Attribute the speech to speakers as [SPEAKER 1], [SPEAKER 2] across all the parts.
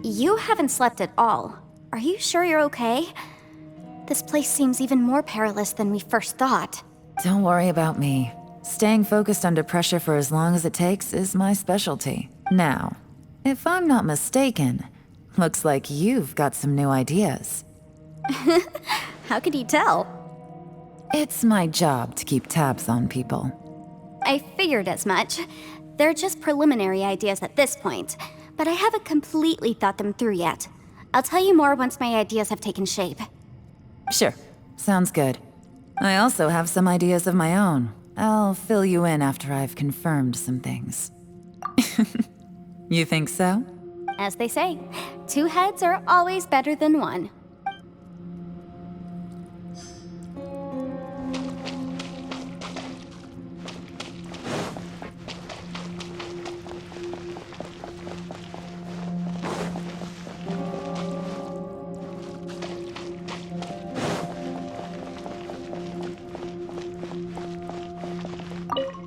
[SPEAKER 1] You haven't slept at all. Are you sure you're okay? This place seems even more perilous than we first thought.
[SPEAKER 2] Don't worry about me. Staying focused under pressure for as long as it takes is my specialty. Now, if I'm not mistaken, looks like you've got some new ideas.
[SPEAKER 1] How could you tell?
[SPEAKER 2] It's my job to keep tabs on people.
[SPEAKER 1] I figured as much. They're just preliminary ideas at this point, but I haven't completely thought them through yet. I'll tell you more once my ideas have taken shape.
[SPEAKER 2] Sure, sounds good. I also have some ideas of my own. I'll fill you in after I've confirmed some things. You think so?
[SPEAKER 1] As they say, 2 heads are always better than 1.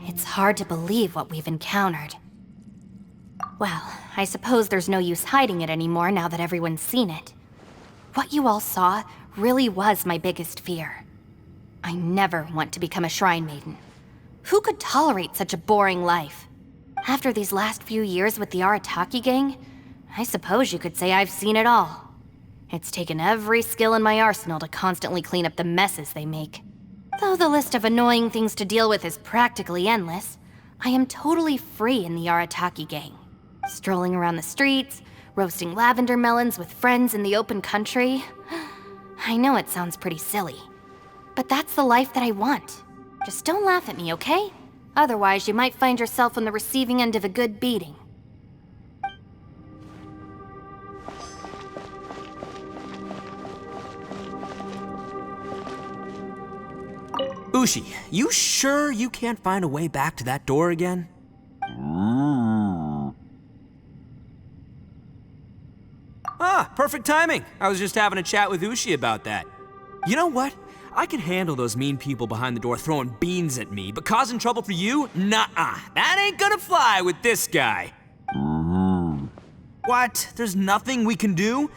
[SPEAKER 3] It's hard to believe what we've encountered. Well, I suppose there's no use hiding it anymore now that everyone's seen it. What you all saw really was my biggest fear. I never want to become a shrine maiden. Who could tolerate such a boring life? After these last few years with the Arataki gang, I suppose you could say I've seen it all. It's taken every skill in my arsenal to constantly clean up the messes they make. Though the list of annoying things to deal with is practically endless, I am totally free in the Arataki gang. Strolling around the streets, roasting lavender melons with friends in the open country. I know it sounds pretty silly, but that's the life that I want. Just don't laugh at me, okay? Otherwise, you might find yourself on the receiving end of a good beating.
[SPEAKER 4] Ushi, you sure you can't find a way back to that door again? Ah, perfect timing. I was just having a chat with Ushi about that. You know what? I can handle those mean people behind the door throwing beans at me, but causing trouble for you? Nuh-uh. That ain't gonna fly with this guy. What? There's nothing we can do?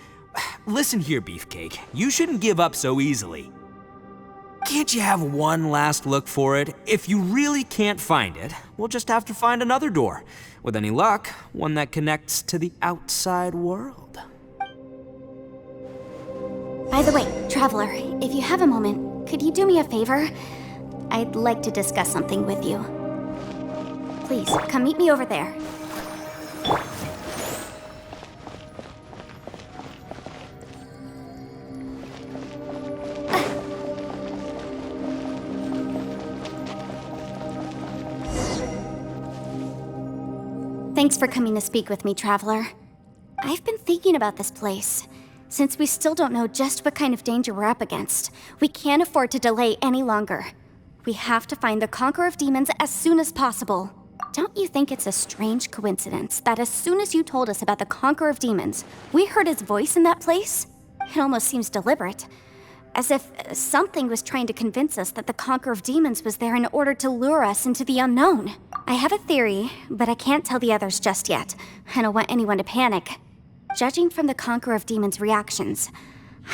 [SPEAKER 4] Listen here, Beefcake. You shouldn't give up so easily. Can't you have one last look for it? If you really can't find it, we'll just have to find another door. With any luck, one that connects to the outside world.
[SPEAKER 1] By the way, Traveler, if you have a moment, could you do me a favor? I'd like to discuss something with you. Please, come meet me over there. Thanks for coming to speak with me, Traveler. I've been thinking about this place. Since we still don't know just what kind of danger we're up against, we can't afford to delay any longer. We have to find the Conqueror of Demons as soon as possible. Don't you think it's a strange coincidence that as soon as you told us about the Conqueror of Demons, we heard his voice in that place? It almost seems deliberate. As if something was trying to convince us that the Conqueror of Demons was there in order to lure us into the unknown. I have a theory, but I can't tell the others just yet. I don't want anyone to panic. Judging from the Conqueror of Demons' reactions,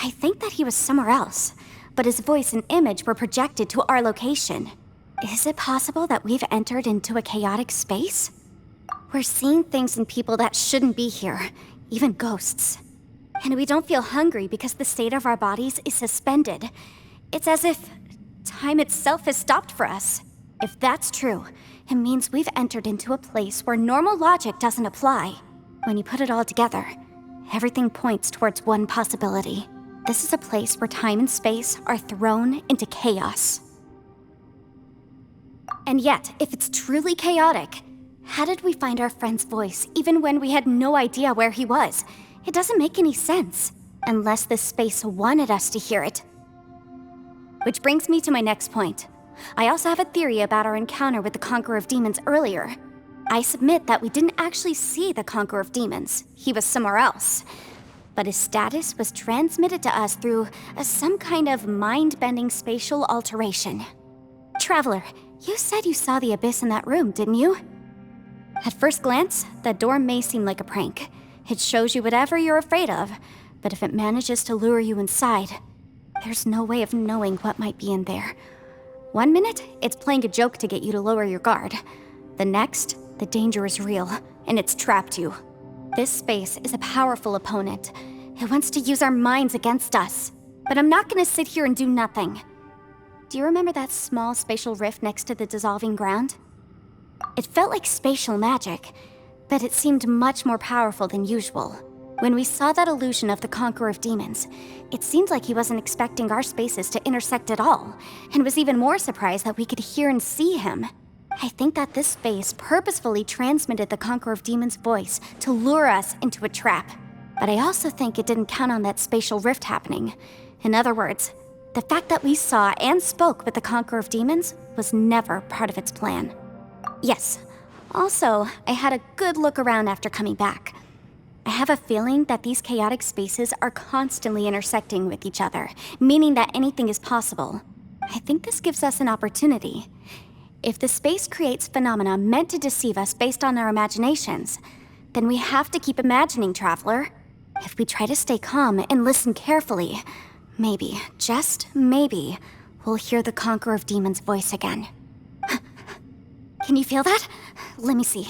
[SPEAKER 1] I think that he was somewhere else, but his voice and image were projected to our location. Is it possible that we've entered into a chaotic space? We're seeing things and people that shouldn't be here, even ghosts. And we don't feel hungry because the state of our bodies is suspended. It's as if time itself has stopped for us. If that's true, it means we've entered into a place where normal logic doesn't apply. When you put it all together, everything points towards one possibility. This is a place where time and space are thrown into chaos. And yet, if it's truly chaotic, how did we find our friend's voice even when we had no idea where he was? It doesn't make any sense, unless this space wanted us to hear it. Which brings me to my next point. I also have a theory about our encounter with the Conqueror of Demons earlier. I submit that we didn't actually see the Conqueror of Demons. He was somewhere else. But his status was transmitted to us through some kind of mind-bending spatial alteration. Traveler, you said you saw the abyss in that room, didn't you? At first glance, the door may seem like a prank. It shows you whatever you're afraid of, but if it manages to lure you inside, there's no way of knowing what might be in there. One minute, it's playing a joke to get you to lower your guard. The next, the danger is real, and it's trapped you. This space is a powerful opponent. It wants to use our minds against us. But I'm not gonna sit here and do nothing. Do you remember that small spatial rift next to the dissolving ground? It felt like spatial magic, but it seemed much more powerful than usual. When we saw that illusion of the Conqueror of Demons, it seemed like he wasn't expecting our spaces to intersect at all, and was even more surprised that we could hear and see him. I think that this space purposefully transmitted the Conqueror of Demons' voice to lure us into a trap. But I also think it didn't count on that spatial rift happening. In other words, the fact that we saw and spoke with the Conqueror of Demons was never part of its plan. Yes. Also, I had a good look around after coming back. I have a feeling that these chaotic spaces are constantly intersecting with each other, meaning that anything is possible. I think this gives us an opportunity. If the space creates phenomena meant to deceive us based on our imaginations, then we have to keep imagining, Traveler. If we try to stay calm and listen carefully, maybe, just maybe, we'll hear the Conqueror of Demons' voice again. Can you feel that? Let me see.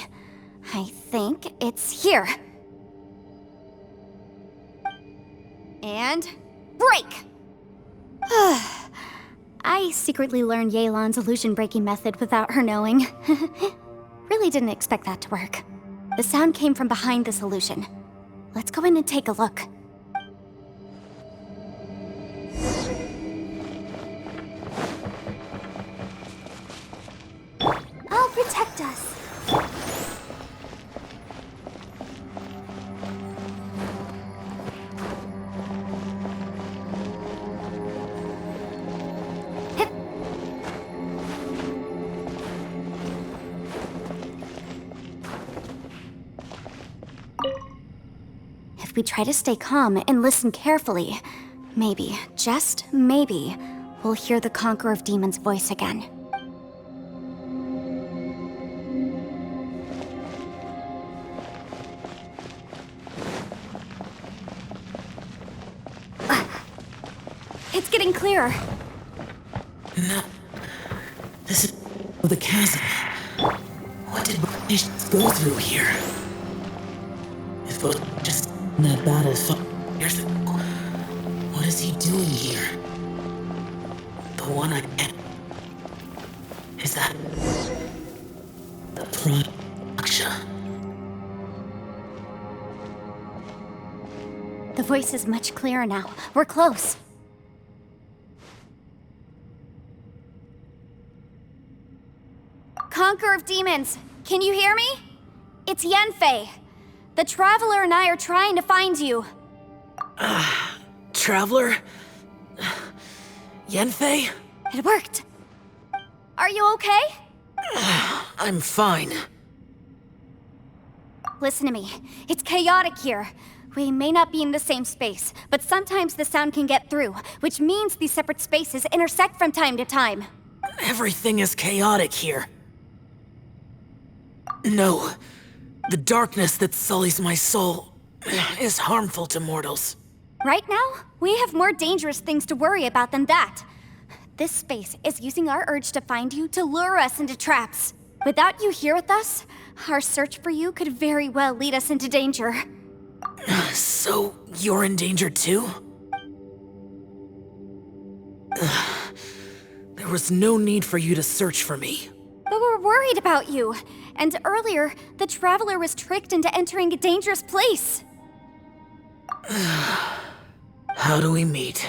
[SPEAKER 1] I think it's here. And break! I secretly learned Yelan's illusion-breaking method without her knowing. Really didn't expect that to work. The sound came from behind this illusion. Let's go in and take a look. I'll protect us. If we try to stay calm and listen carefully, maybe, just maybe, we'll hear the Conqueror of Demons' voice again. It's getting clearer.
[SPEAKER 5] No. This is the chasm. What did nations go through here? It was just that battle 5 years ago. What is he doing here? The one I can't. Is that the Praksha?
[SPEAKER 1] The voice is much clearer now. We're close. Conqueror of Demons, can you hear me? It's Yanfei. The Traveler and I are trying to find you.
[SPEAKER 5] Traveler? Yanfei?
[SPEAKER 1] It worked. Are you okay?
[SPEAKER 5] I'm fine.
[SPEAKER 1] Listen to me. It's chaotic here. We may not be in the same space, but sometimes the sound can get through, which means these separate spaces intersect from time to time.
[SPEAKER 5] Everything is chaotic here. No. The darkness that sullies my soul is harmful to mortals.
[SPEAKER 1] Right now, we have more dangerous things to worry about than that. This space is using our urge to find you to lure us into traps. Without you here with us, our search for you could very well lead us into danger.
[SPEAKER 5] So, you're in danger too? There was no need for you to search for me.
[SPEAKER 1] But we're worried about you. And earlier, the Traveler was tricked into entering a dangerous place.
[SPEAKER 5] How do we meet?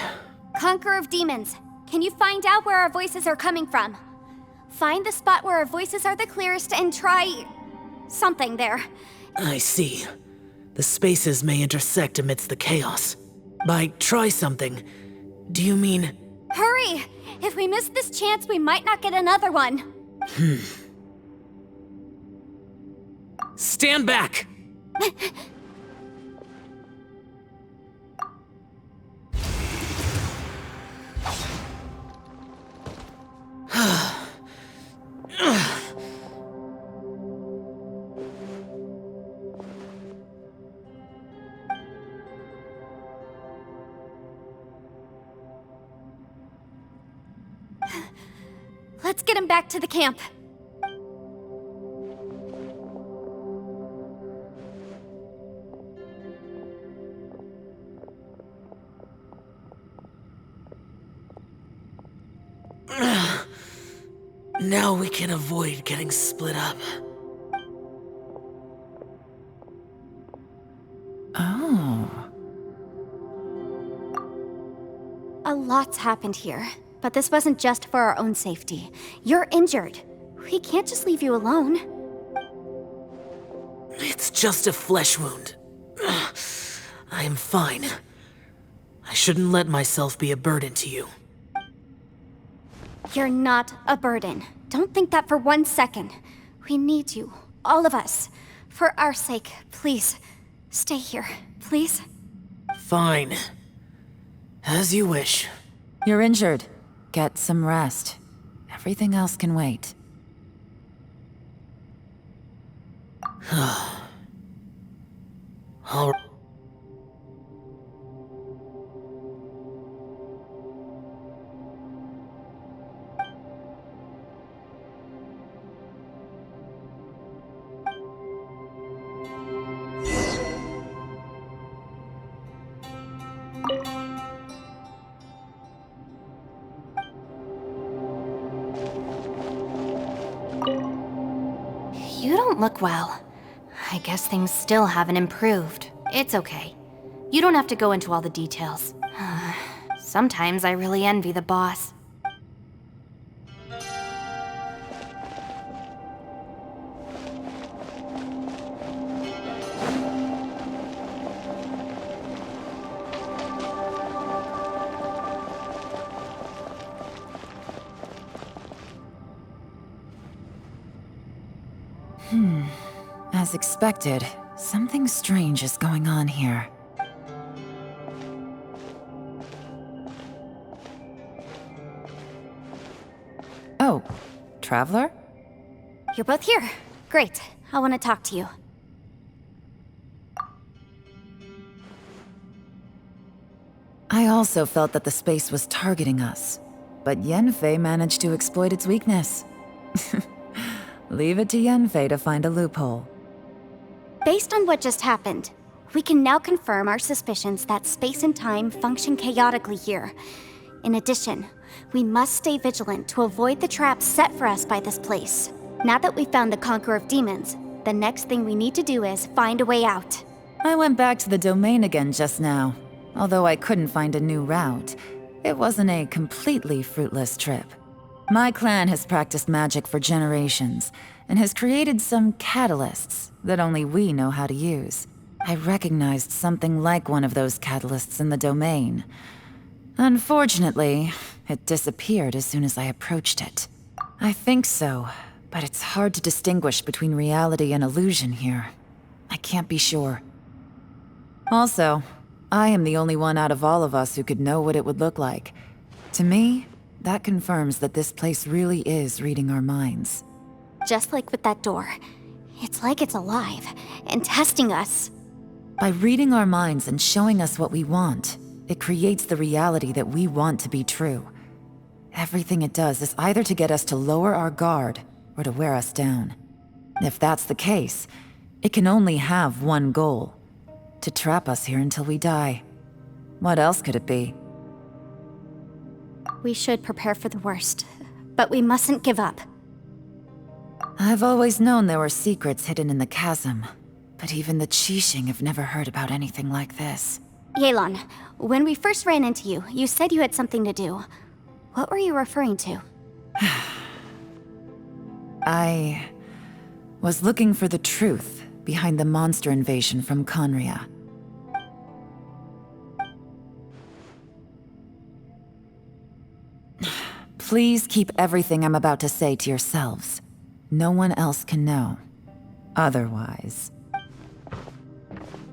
[SPEAKER 1] Conqueror of Demons, can you find out where our voices are coming from? Find the spot where our voices are the clearest and try... something there.
[SPEAKER 5] I see. The spaces may intersect amidst the chaos. By try something, do you mean...
[SPEAKER 1] Hurry! If we miss this chance, we might not get another one.
[SPEAKER 5] Stand back!
[SPEAKER 1] Let's get him back to the camp.
[SPEAKER 5] Now we can avoid getting split up.
[SPEAKER 2] Oh.
[SPEAKER 1] A lot's happened here, but this wasn't just for our own safety. You're injured. We can't just leave you alone.
[SPEAKER 5] It's just a flesh wound. I am fine. I shouldn't let myself be a burden to you.
[SPEAKER 1] You're not a burden. Don't think that for 1 second. We need you, all of us. For our sake, please, stay here, please.
[SPEAKER 5] Fine. As you wish.
[SPEAKER 2] You're injured. Get some rest. Everything else can wait.
[SPEAKER 5] All
[SPEAKER 3] You don't look well. I guess things still haven't improved. It's okay. You don't have to go into all the details. Sometimes I really envy the boss.
[SPEAKER 2] As expected, something strange is going on here. Oh, Traveler?
[SPEAKER 1] You're both here. Great. I want to talk to you.
[SPEAKER 2] I also felt that the space was targeting us, but Yenfei managed to exploit its weakness. Leave it to Yenfei to find a loophole.
[SPEAKER 1] Based on what just happened, we can now confirm our suspicions that space and time function chaotically here. In addition, we must stay vigilant to avoid the traps set for us by this place. Now that we've found the Conqueror of Demons, the next thing we need to do is find a way out.
[SPEAKER 2] I went back to the domain again just now. Although I couldn't find a new route, it wasn't a completely fruitless trip. My clan has practiced magic for generations, and has created some catalysts that only we know how to use. I recognized something like one of those catalysts in the domain. Unfortunately, it disappeared as soon as I approached it. I think so, but it's hard to distinguish between reality and illusion here. I can't be sure. Also, I am the only one out of all of us who could know what it would look like. To me, that confirms that this place really is reading our minds.
[SPEAKER 1] Just like with that door. It's like it's alive, and testing us.
[SPEAKER 2] By reading our minds and showing us what we want, it creates the reality that we want to be true. Everything it does is either to get us to lower our guard, or to wear us down. If that's the case, it can only have one goal: to trap us here until we die. What else could it be?
[SPEAKER 1] We should prepare for the worst, but we mustn't give up.
[SPEAKER 2] I've always known there were secrets hidden in the chasm, but even the Qixing have never heard about anything like this.
[SPEAKER 1] Yelan, when we first ran into you, you said you had something to do. What were you referring to?
[SPEAKER 2] I was looking for the truth behind the monster invasion from Conria. Please keep everything I'm about to say to yourselves. No one else can know. Otherwise...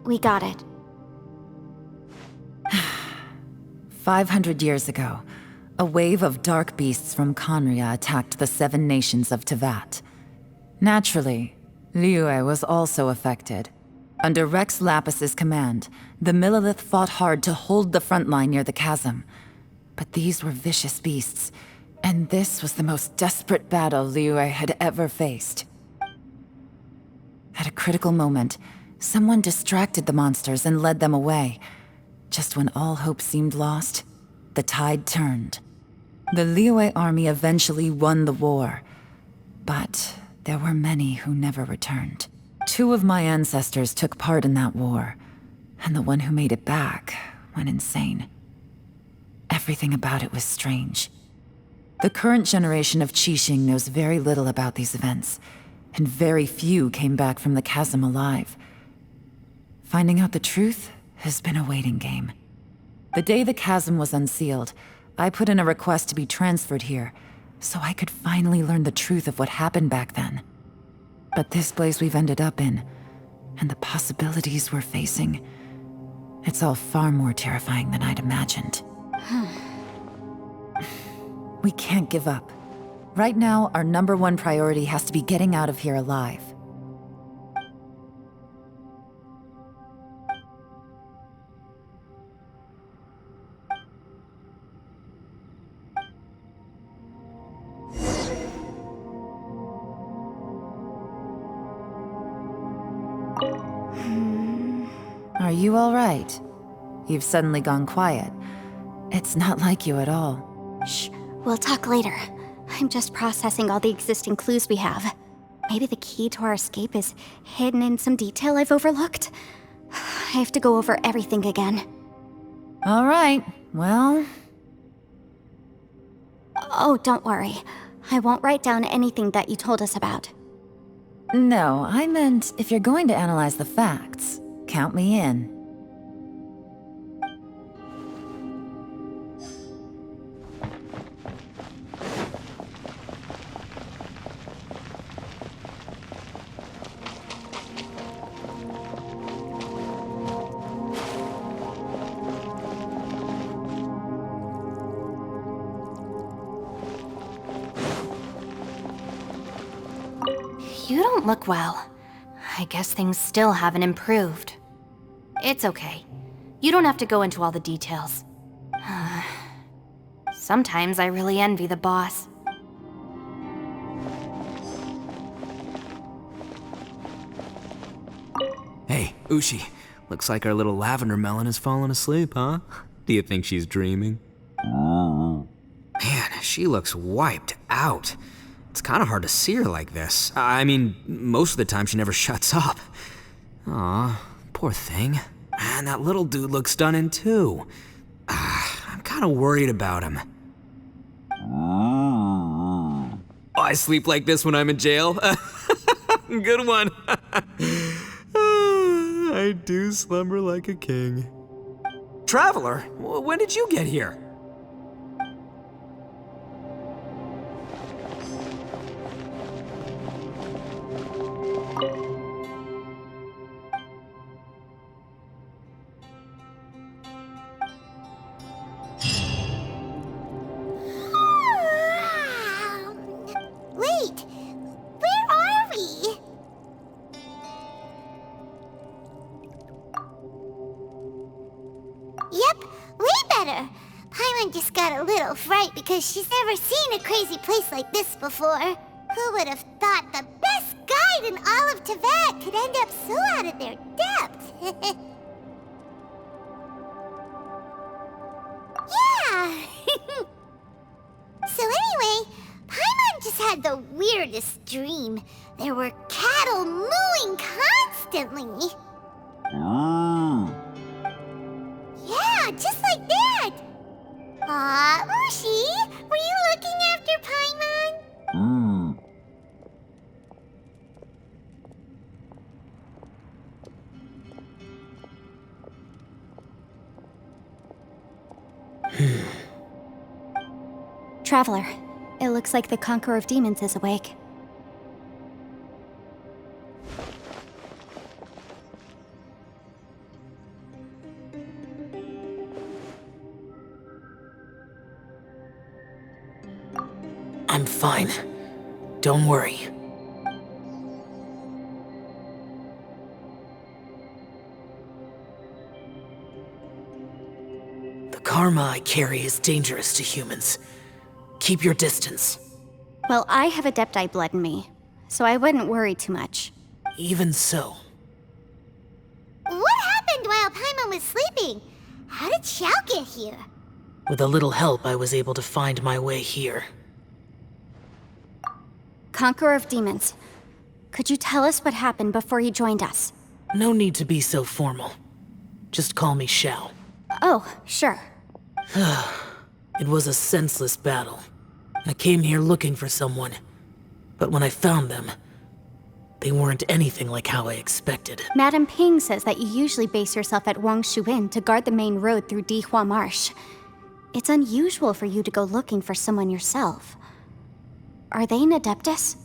[SPEAKER 1] We got it.
[SPEAKER 2] 500 years ago, a wave of dark beasts from Conria attacked the 7 nations of Teyvat. Naturally, Liyue was also affected. Under Rex Lapis's command, the Millelith fought hard to hold the front line near the chasm. But these were vicious beasts, And this was the most desperate battle Liyue had ever faced. At a critical moment, someone distracted the monsters and led them away. Just when all hope seemed lost, the tide turned. The Liyue army eventually won the war, but there were many who never returned. 2 of my ancestors took part in that war, and the one who made it back went insane. Everything about it was strange. The current generation of Qixing knows very little about these events, and very few came back from the chasm alive. Finding out the truth has been a waiting game. The day the chasm was unsealed, I put in a request to be transferred here, so I could finally learn the truth of what happened back then. But this place we've ended up in, and the possibilities we're facing, it's all far more terrifying than I'd imagined. We can't give up. Right now, our #1 priority has to be getting out of here alive. Are you all right? You've suddenly gone quiet. It's not like you at all.
[SPEAKER 1] Shh, we'll talk later. I'm just processing all the existing clues we have. Maybe the key to our escape is hidden in some detail I've overlooked. I have to go over everything again.
[SPEAKER 2] All right, well...
[SPEAKER 1] Oh, don't worry. I won't write down anything that you told us about.
[SPEAKER 2] No, I meant if you're going to analyze the facts, count me in.
[SPEAKER 3] You don't look well. I guess things still haven't improved. It's okay. You don't have to go into all the details. Sometimes I really envy the boss.
[SPEAKER 4] Hey, Ushi. Looks like our little lavender melon has fallen asleep, huh? Do you think she's dreaming? Man, she looks wiped out. It's kind of hard to see her like this. I mean, most of the time she never shuts up. Aw, poor thing. Man, that little dude looks stunning too. I'm kind of worried about him. Oh, I sleep like this when I'm in jail? Good one. I do slumber like a king. Traveler, when did you get here?
[SPEAKER 6] Wait, where are we? Yep, way better. Paimon just got a little fright because she's never seen a crazy place like this before. Who would have thought the best guide in all of Teyvat could end up so out of their depth? Yeah! So anyway, Paimon just had the weirdest dream. There were cattle mooing constantly. Yeah, just like that. Aw, Ushi, were you looking after Paimon?
[SPEAKER 1] Traveler, it looks like the Conqueror of Demons is awake.
[SPEAKER 5] I'm fine. Don't worry. The karma I carry is dangerous to humans. keep your distance.
[SPEAKER 1] Well, I have Adepti blood in me, so I wouldn't worry too much.
[SPEAKER 5] Even so.
[SPEAKER 6] What happened while Paimon was sleeping? How did Xiao get here?
[SPEAKER 5] With a little help, I was able to find my way here.
[SPEAKER 1] Conqueror of Demons, could you tell us what happened before you joined us?
[SPEAKER 5] No need to be so formal. Just call me Xiao.
[SPEAKER 1] Oh, sure.
[SPEAKER 5] It was a senseless battle. I came here looking for someone, but when I found them, they weren't anything like how I expected.
[SPEAKER 1] Madame Ping says that you usually base yourself at Wangshuin to guard the main road through Dihua Marsh. It's unusual for you to go looking for someone yourself. Are they an Adeptus?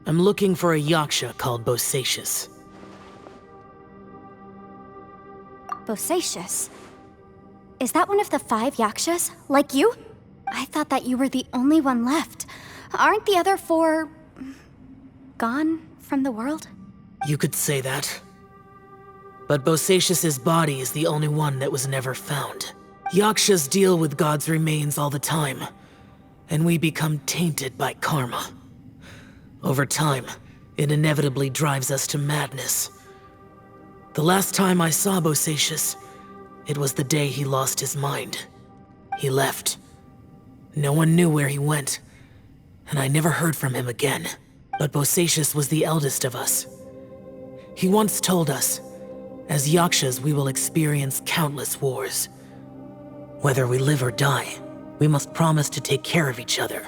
[SPEAKER 5] I'm looking for a Yaksha called Bosacius.
[SPEAKER 1] Bosacius? Is that one of the 5 Yakshas? Like you? I thought that you were the only one left. Aren't the other 4... gone from the world?
[SPEAKER 5] You could say that. But Bosacius's body is the only one that was never found. Yakshas deal with God's remains all the time, and we become tainted by karma. Over time, it inevitably drives us to madness. The last time I saw Bosacius, it was the day he lost his mind. He left. No one knew where he went, and I never heard from him again. But Bosacius was the eldest of us. He once told us, as Yakshas we will experience countless wars. Whether we live or die, we must promise to take care of each other,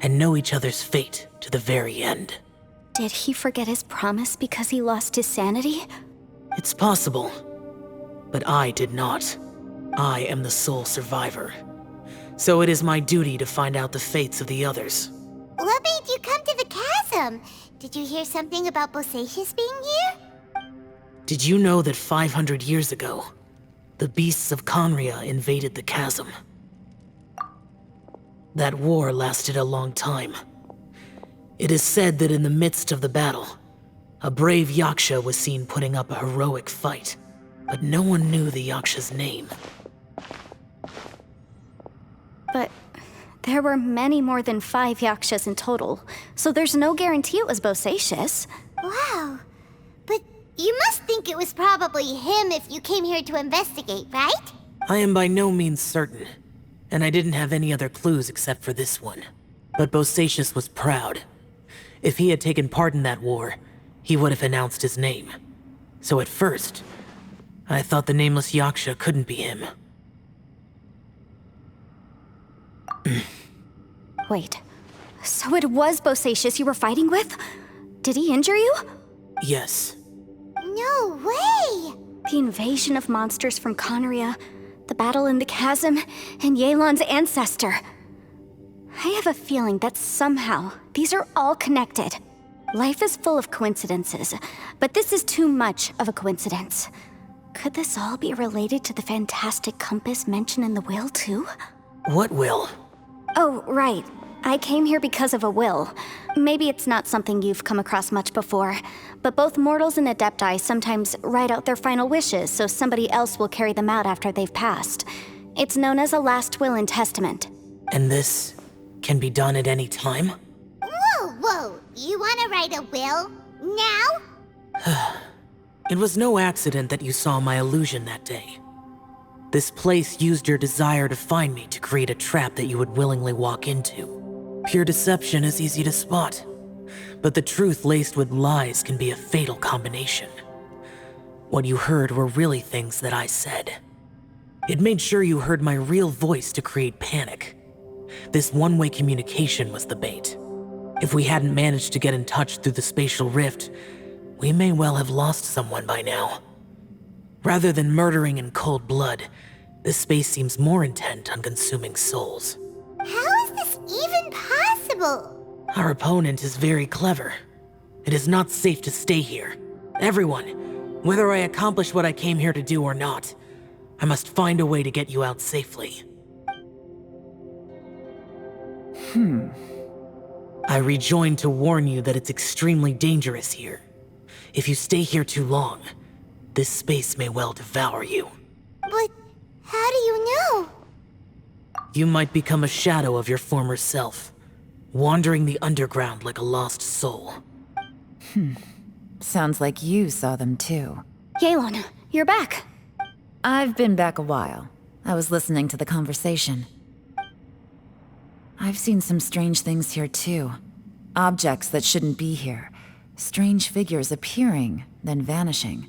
[SPEAKER 5] and know each other's fate to the very end.
[SPEAKER 1] Did he forget his promise because he lost his sanity?
[SPEAKER 5] It's possible, but I did not. I am the sole survivor. So it is my duty to find out the fates of the others.
[SPEAKER 6] What made you come to the chasm? Did you hear something about Bosacius being here?
[SPEAKER 5] Did you know that 500 years ago, the beasts of Conria invaded the chasm? That war lasted a long time. It is said that in the midst of the battle, a brave Yaksha was seen putting up a heroic fight, but no one knew the Yaksha's name.
[SPEAKER 1] But there were many more than 5 Yakshas in total, so there's no guarantee it was Bosacius.
[SPEAKER 6] Wow. But you must think it was probably him if you came here to investigate, right?
[SPEAKER 5] I am by no means certain, and I didn't have any other clues except for this one. But Bosacius was proud. If he had taken part in that war, he would have announced his name. So at first, I thought the nameless Yaksha couldn't be him.
[SPEAKER 1] Wait, so it was Bosacius you were fighting with? Did he injure you?
[SPEAKER 5] Yes.
[SPEAKER 6] No way!
[SPEAKER 1] The invasion of monsters from Conria, the battle in the chasm, and Yelan's ancestor. I have a feeling that somehow these are all connected. Life is full of coincidences, but this is too much of a coincidence. Could this all be related to the fantastic compass mentioned in the will, too?
[SPEAKER 5] What will?
[SPEAKER 1] Oh, right. I came here because of a will. Maybe it's not something you've come across much before, but both mortals and Adepti sometimes write out their final wishes so somebody else will carry them out after they've passed. It's known as a last will and testament.
[SPEAKER 5] And this can be done at any time?
[SPEAKER 6] Whoa. You wanna write a will? Now?
[SPEAKER 5] It was no accident that you saw my illusion that day. This place used your desire to find me to create a trap that you would willingly walk into. Pure deception is easy to spot, but the truth laced with lies can be a fatal combination. What you heard were really things that I said. It made sure you heard my real voice to create panic. This one-way communication was the bait. If we hadn't managed to get in touch through the spatial rift, we may well have lost someone by now. Rather than murdering in cold blood, this space seems more intent on consuming souls.
[SPEAKER 6] How is this even possible?
[SPEAKER 5] Our opponent is very clever. It is not safe to stay here. Everyone, whether I accomplish what I came here to do or not, I must find a way to get you out safely. I rejoined to warn you that it's extremely dangerous here. If you stay here too long, this space may well devour you.
[SPEAKER 6] But how do you know?
[SPEAKER 5] You might become a shadow of your former self, wandering the underground like a lost soul.
[SPEAKER 2] Sounds like you saw them too.
[SPEAKER 1] Yelan, you're back.
[SPEAKER 2] I've been back a while. I was listening to the conversation. I've seen some strange things here too. Objects that shouldn't be here. Strange figures appearing, then vanishing.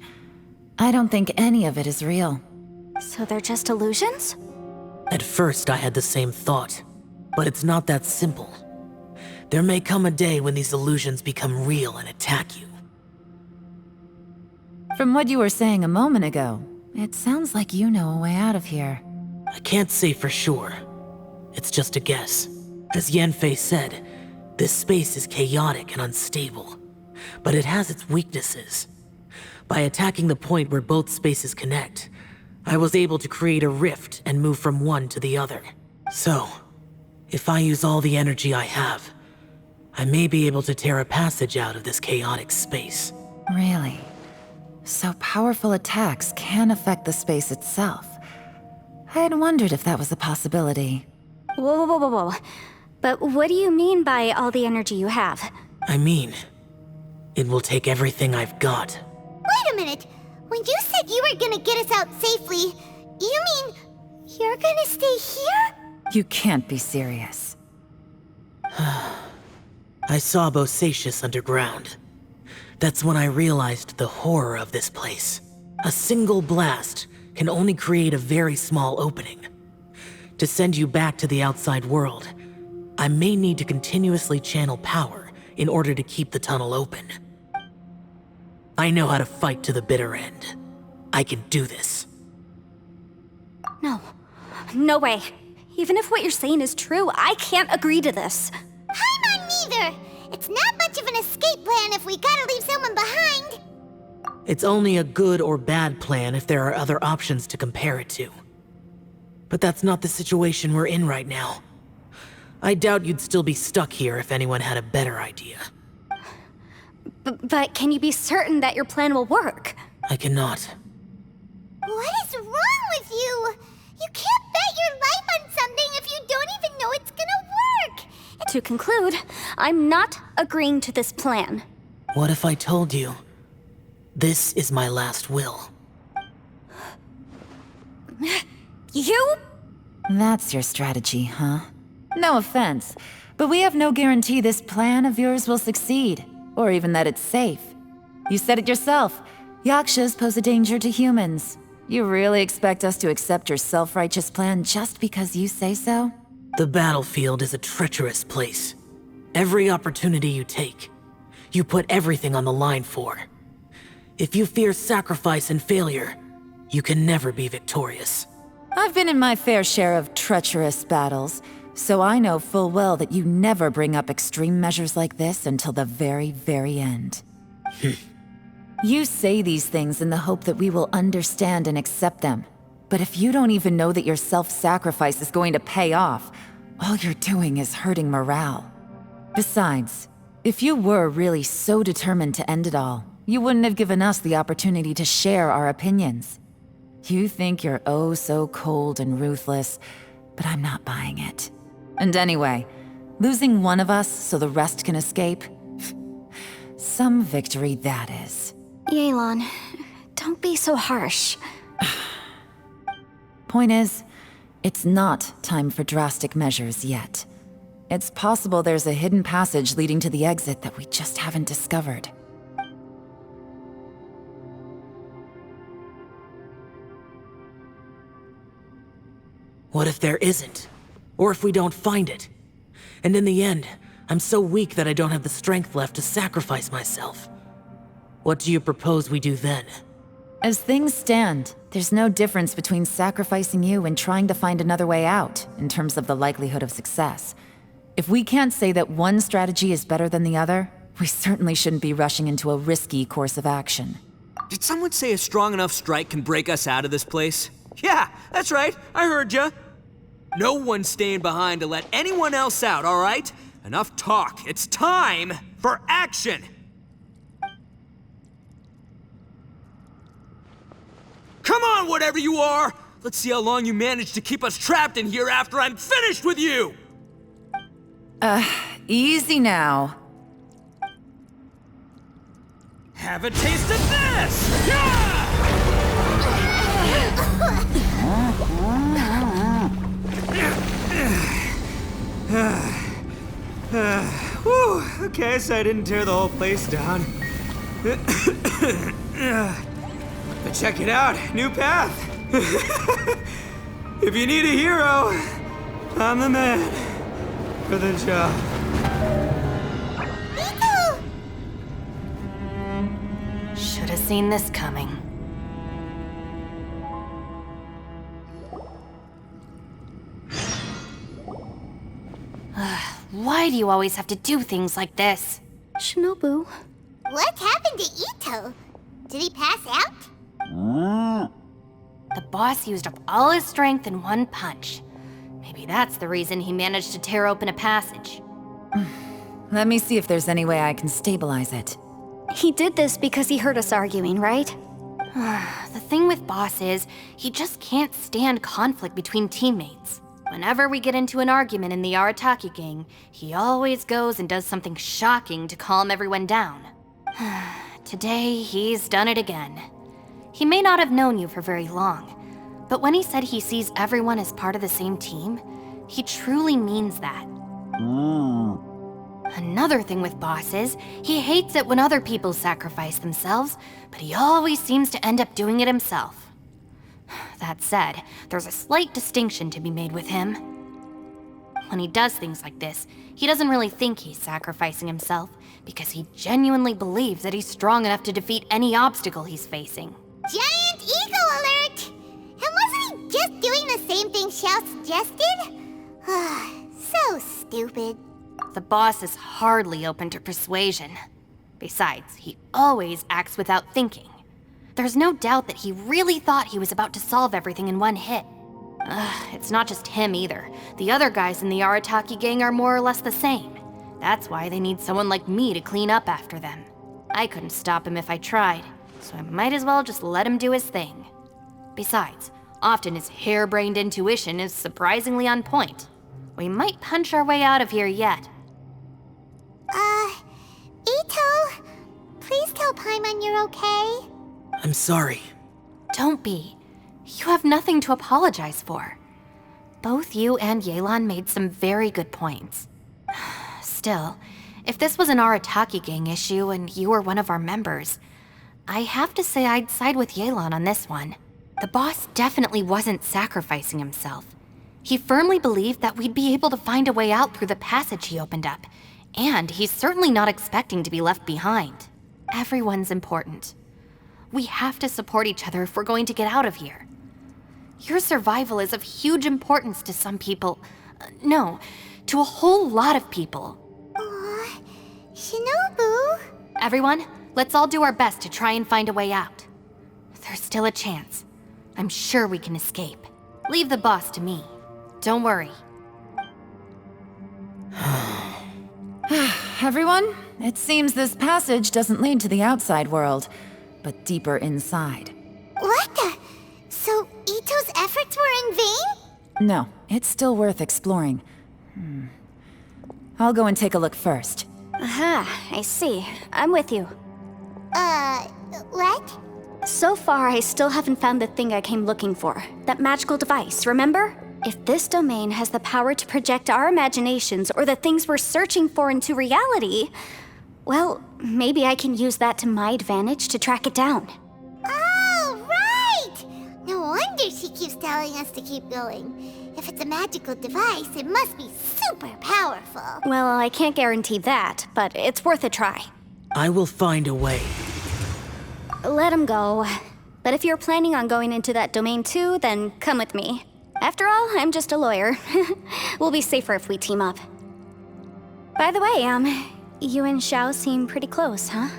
[SPEAKER 2] I don't think any of it is real.
[SPEAKER 1] So they're just illusions?
[SPEAKER 5] At first, I had the same thought, but it's not that simple. There may come a day when these illusions become real and attack you.
[SPEAKER 2] From what you were saying a moment ago, it sounds like you know a way out of here.
[SPEAKER 5] I can't say for sure. It's just a guess. As Yanfei said, this space is chaotic and unstable, but it has its weaknesses. By attacking the point where both spaces connect, I was able to create a rift and move from one to the other. So, if I use all the energy I have, I may be able to tear a passage out of this chaotic space.
[SPEAKER 2] Really? So powerful attacks can affect the space itself. I had wondered if that was a possibility.
[SPEAKER 1] Whoa, whoa, whoa, whoa. But what do you mean by all the energy you have?
[SPEAKER 5] I mean, it will take everything I've got.
[SPEAKER 6] Wait a minute. When you said you were gonna get us out safely, you mean you're gonna stay here?
[SPEAKER 2] You can't be serious.
[SPEAKER 5] I saw Bosacius underground. That's when I realized the horror of this place. A single blast can only create a very small opening. To send you back to the outside world, I may need to continuously channel power in order to keep the tunnel open. I know how to fight to the bitter end. I can do this.
[SPEAKER 1] No. No way. Even if what you're saying is true, I can't agree to this.
[SPEAKER 6] I'm not neither. It's not much of an escape plan if we gotta leave someone behind.
[SPEAKER 5] It's only a good or bad plan if there are other options to compare it to. But that's not the situation we're in right now. I doubt you'd still be stuck here if anyone had a better idea.
[SPEAKER 1] But can you be certain that your plan will work?
[SPEAKER 5] I cannot.
[SPEAKER 6] What is wrong with you? You can't bet your life on something if you don't even know it's gonna work.
[SPEAKER 1] To conclude, I'm not agreeing to this plan.
[SPEAKER 5] What if I told you, this is my last will?
[SPEAKER 1] You?
[SPEAKER 2] That's your strategy, huh? No offense, but we have no guarantee this plan of yours will succeed, or even that it's safe. You said it yourself. Yakshas pose a danger to humans. You really expect us to accept your self-righteous plan just because you say so?
[SPEAKER 5] The battlefield is a treacherous place. Every opportunity you take, you put everything on the line for. If you fear sacrifice and failure, you can never be victorious.
[SPEAKER 2] I've been in my fair share of treacherous battles, so I know full well that you never bring up extreme measures like this until the very, very end. You say these things in the hope that we will understand and accept them. But if you don't even know that your self-sacrifice is going to pay off, all you're doing is hurting morale. Besides, if you were really so determined to end it all, you wouldn't have given us the opportunity to share our opinions. You think you're oh so cold and ruthless, but I'm not buying it. And anyway, losing one of us so the rest can escape? Some victory that is.
[SPEAKER 1] Yelan, don't be so harsh.
[SPEAKER 2] Point is, it's not time for drastic measures yet. It's possible there's a hidden passage leading to the exit that we just haven't discovered.
[SPEAKER 5] What if there isn't? Or if we don't find it? And in the end, I'm so weak that I don't have the strength left to sacrifice myself. What do you propose we do then?
[SPEAKER 2] As things stand, there's no difference between sacrificing you and trying to find another way out, in terms of the likelihood of success. If we can't say that one strategy is better than the other, we certainly shouldn't be rushing into a risky course of action.
[SPEAKER 4] Did someone say a strong enough strike can break us out of this place? Yeah, that's right, I heard ya. No one's staying behind to let anyone else out, all right? Enough talk, it's time for action! Come on, whatever you are! Let's see how long you manage to keep us trapped in here after I'm finished with you!
[SPEAKER 2] Easy now.
[SPEAKER 4] Have a taste of this! Yeah! Whew, okay, so I didn't tear the whole place down. But check it out, new path. If you need a hero, I'm the man for the job.
[SPEAKER 6] Ricco!
[SPEAKER 3] Should have seen this coming. Why do you always have to do things like this?
[SPEAKER 1] Shinobu,
[SPEAKER 6] What happened to Ito? Did he pass out?
[SPEAKER 3] The boss used up all his strength in one punch. Maybe that's the reason he managed to tear open a passage.
[SPEAKER 2] Let me see if there's any way I can stabilize it.
[SPEAKER 1] he did this because he heard us arguing, right?
[SPEAKER 3] The thing with Boss is, he just can't stand conflict between teammates. Whenever we get into an argument in the Arataki gang, he always goes and does something shocking to calm everyone down. Today, he's done it again. He may not have known you for very long, but when he said he sees everyone as part of the same team, he truly means that. Another thing with Boss is, he hates it when other people sacrifice themselves, but he always seems to end up doing it himself. That said, there's a slight distinction to be made with him. When he does things like this, he doesn't really think he's sacrificing himself, because he genuinely believes that he's strong enough to defeat any obstacle he's facing.
[SPEAKER 6] Giant ego alert! And wasn't he just doing the same thing Xiao suggested? So stupid.
[SPEAKER 3] The boss is hardly open to persuasion. Besides, he always acts without thinking. There's no doubt that he really thought he was about to solve everything in one hit. It's not just him either. The other guys in the Arataki gang are more or less the same. That's why they need someone like me to clean up after them. I couldn't stop him if I tried, so I might as well just let him do his thing. Besides, often his harebrained intuition is surprisingly on point. We might punch our way out of here yet.
[SPEAKER 6] Ito, please tell Paimon you're okay.
[SPEAKER 5] I'm sorry.
[SPEAKER 3] Don't be. You have nothing to apologize for. Both you and Yelan made some very good points. Still, if this was an Arataki gang issue and you were one of our members, I have to say I'd side with Yelan on this one. The boss definitely wasn't sacrificing himself. He firmly believed that we'd be able to find a way out through the passage he opened up, and he's certainly not expecting to be left behind. Everyone's important. We have to support each other if we're going to get out of here. Your survival is of huge importance to some people. No, to a whole lot of people.
[SPEAKER 6] Aw, Shinobu.
[SPEAKER 3] Everyone, let's all do our best to try and find a way out. There's still a chance. I'm sure we can escape. Leave the boss to me. Don't worry.
[SPEAKER 2] Everyone, it seems this passage doesn't lead to the outside world, but deeper inside.
[SPEAKER 6] What the? So Ito's efforts were in vain?
[SPEAKER 2] No, it's still worth exploring. I'll go and take a look first.
[SPEAKER 1] Aha, I see. I'm with you.
[SPEAKER 6] What?
[SPEAKER 1] So far, I still haven't found the thing I came looking for. That magical device, remember? If this domain has the power to project our imaginations or the things we're searching for into reality, well, maybe I can use that to my advantage to track it down.
[SPEAKER 6] Oh, right! No wonder she keeps telling us to keep going. If it's a magical device, it must be super powerful.
[SPEAKER 1] Well, I can't guarantee that, but it's worth a try.
[SPEAKER 5] I will find a way.
[SPEAKER 1] Let him go. But if you're planning on going into that domain too, then come with me. After all, I'm just a lawyer. We'll be safer if we team up. By the way, you and Xiao seem pretty close, huh?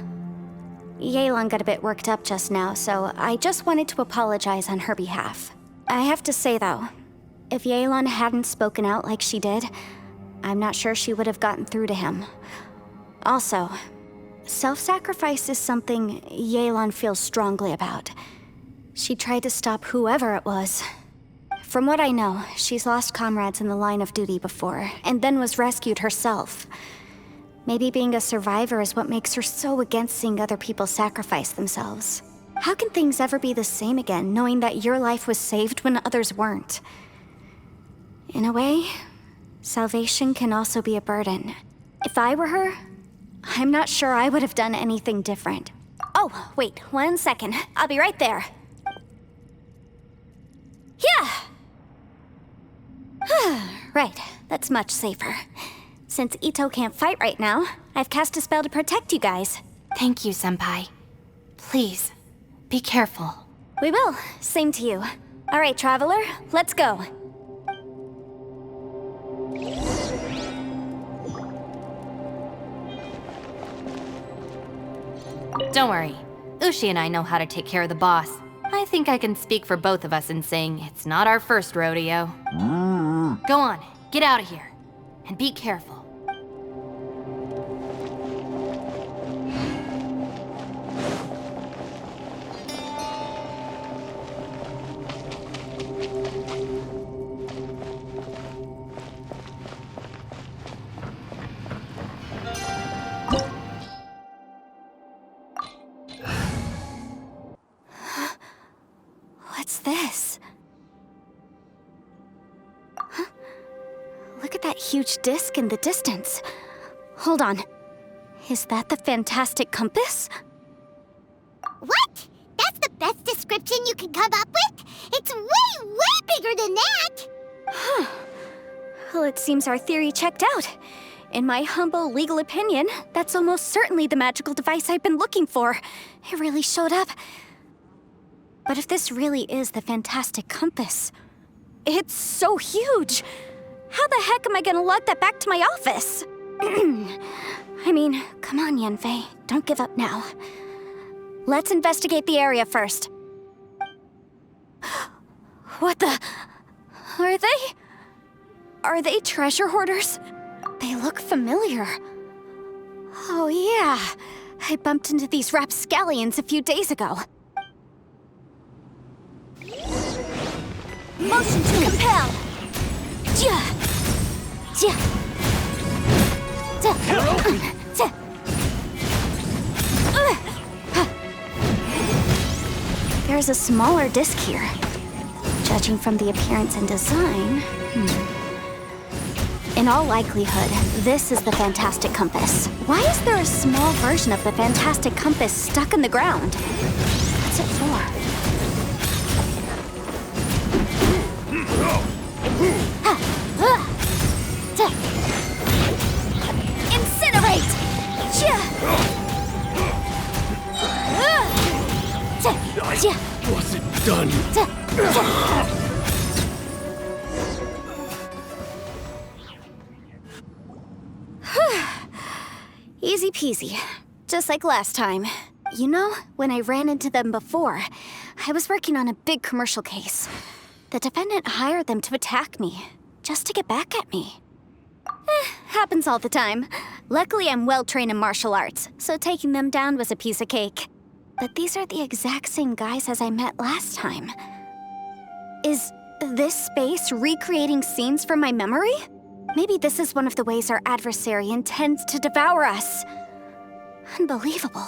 [SPEAKER 1] Yelan got a bit worked up just now, so I just wanted to apologize on her behalf. I have to say though, if Yelan hadn't spoken out like she did, I'm not sure she would have gotten through to him. Also, self-sacrifice is something Yelan feels strongly about. She tried to stop whoever it was, From what I know, she's lost comrades in the line of duty before, and then was rescued herself. Maybe being a survivor is what makes her so against seeing other people sacrifice themselves. How can things ever be the same again, knowing that your life was saved when others weren't? In a way, salvation can also be a burden. If I were her, I'm not sure I would have done anything different. Oh, wait, 1 second. I'll be right there. Yeah! Right, that's much safer. Since Ito can't fight right now, I've cast a spell to protect you guys.
[SPEAKER 3] Thank you, Senpai. Please, be careful.
[SPEAKER 1] We will. Same to you. All right, Traveler, let's go.
[SPEAKER 3] Don't worry. Ushi and I know how to take care of the boss. I think I can speak for both of us in saying it's not our first rodeo. Go on, get out of here. And be careful.
[SPEAKER 1] What's this? Huh? Look at that huge disc in the distance. Hold on. Is that the fantastic compass?
[SPEAKER 6] What? That's the best description you can come up with? It's way, way bigger than that!
[SPEAKER 1] Huh. Well, it seems our theory checked out. In my humble legal opinion, that's almost certainly the magical device I've been looking for. It really showed up. But if this really is the fantastic compass, it's so huge! How the heck am I gonna lug that back to my office? I mean, come on, Yanfei. Don't give up now. Let's investigate the area first. What the... Are they treasure hoarders? They look familiar. Oh yeah, I bumped into these rapscallions a few days ago. Motion to compel! Ja! Ja! There's a smaller disc here. Judging from the appearance and design... In all likelihood, this is the fantastic compass. Why is there a small version of the fantastic compass stuck in the ground? What's it for? Incinerate!
[SPEAKER 7] Wasn't done.
[SPEAKER 1] Easy peasy. Just like last time. You know, when I ran into them before, I was working on a big commercial case. The defendant hired them to attack me, just to get back at me. Happens all the time. Luckily, I'm well-trained in martial arts, so taking them down was a piece of cake. But these are the exact same guys as I met last time. Is this space recreating scenes from my memory? Maybe this is one of the ways our adversary intends to devour us. Unbelievable.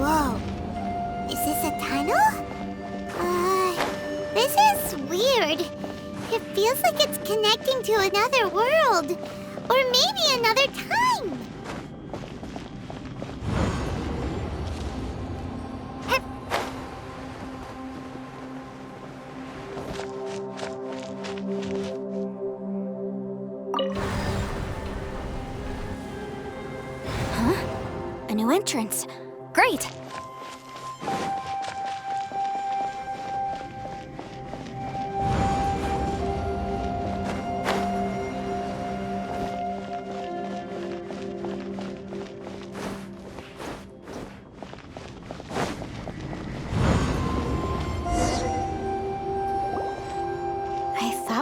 [SPEAKER 6] Whoa. Is this a tunnel? This is weird. It feels like it's connecting to another world. Or maybe another time.
[SPEAKER 1] Huh? A new entrance. Great!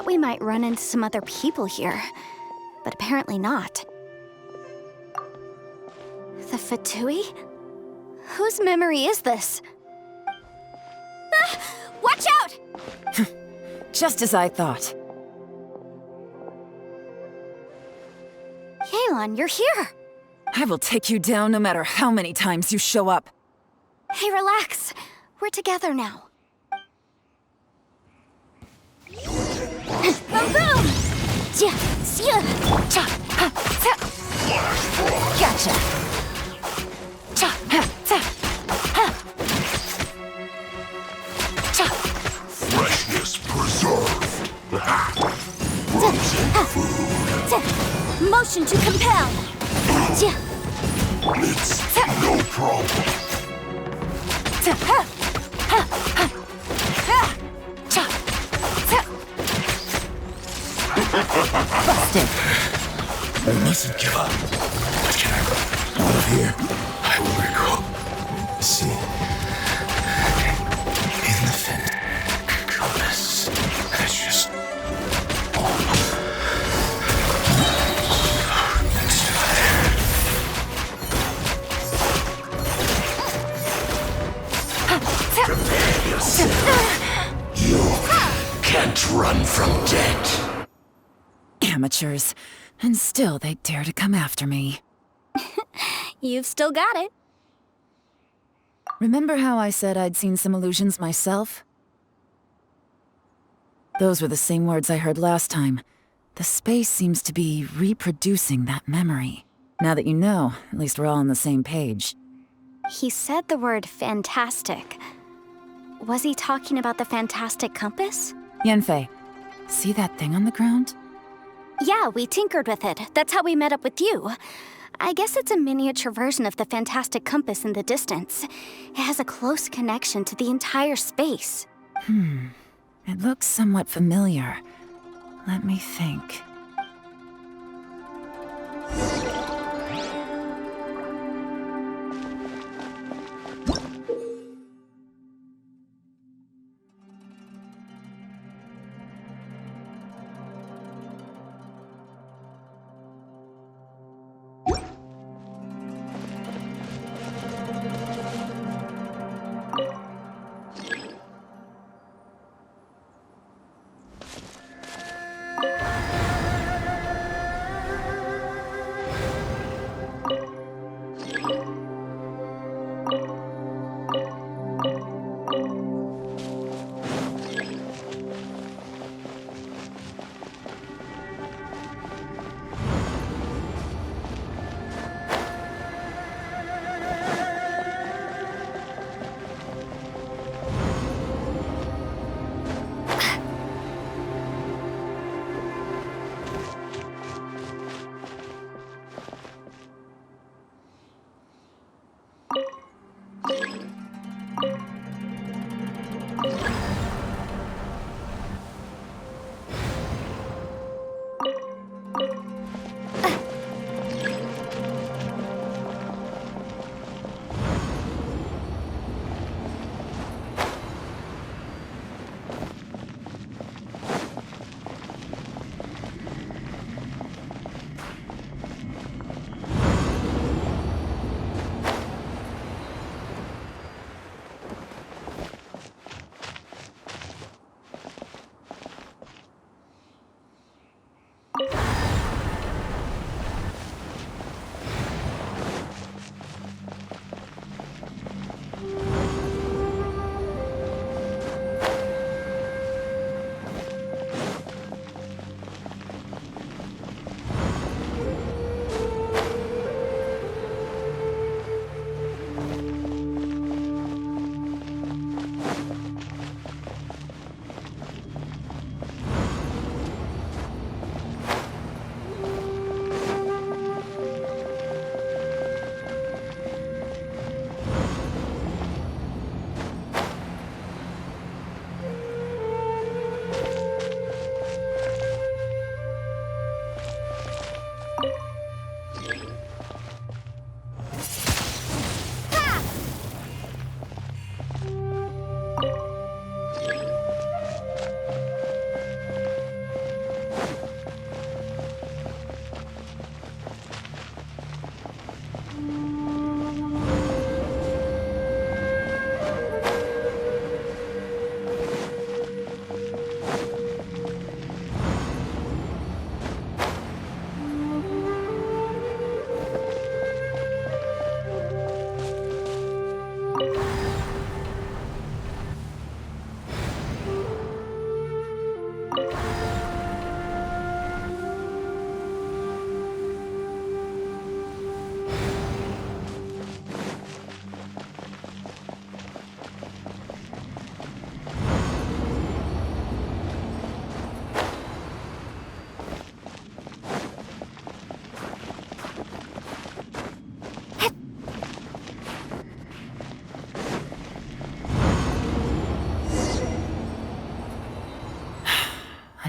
[SPEAKER 1] we might run into some other people here, but apparently not. The Fatui? Whose memory is this? Ah! Watch out!
[SPEAKER 2] Just as I thought.
[SPEAKER 1] Yelan, you're here!
[SPEAKER 2] I will take you down no matter how many times you show up.
[SPEAKER 1] Hey, relax. We're together now. Boom, boom! Ja, sia, cha, ha, ta. Gotcha. Cha, ha, ta, ha. Cha.
[SPEAKER 7] Freshness preserved. Frozen food.
[SPEAKER 1] Motion to compel. Ja.
[SPEAKER 7] It's no problem.
[SPEAKER 1] Ta, ha, ha, ha. Ha. Cha, ta.
[SPEAKER 2] Busted.
[SPEAKER 7] I mustn't give up. What can I do? Out of here, I will recall. See, in the fin compass. That's just. Prepare yourself. You can't run from death.
[SPEAKER 2] Amateurs. And still they dare to come after me.
[SPEAKER 1] You've still got it.
[SPEAKER 2] Remember how I said I'd seen some illusions myself? Those were the same words I heard last time. The space seems to be reproducing that memory. Now that you know, at least we're all on the same page.
[SPEAKER 1] He said the word fantastic. Was he talking about the fantastic compass?
[SPEAKER 2] Yanfei, see that thing on the ground?
[SPEAKER 1] Yeah, we tinkered with it. That's how we met up with you. I guess it's a miniature version of the fantastic compass in the distance. It has a close connection to the entire space.
[SPEAKER 2] It looks somewhat familiar. Let me think.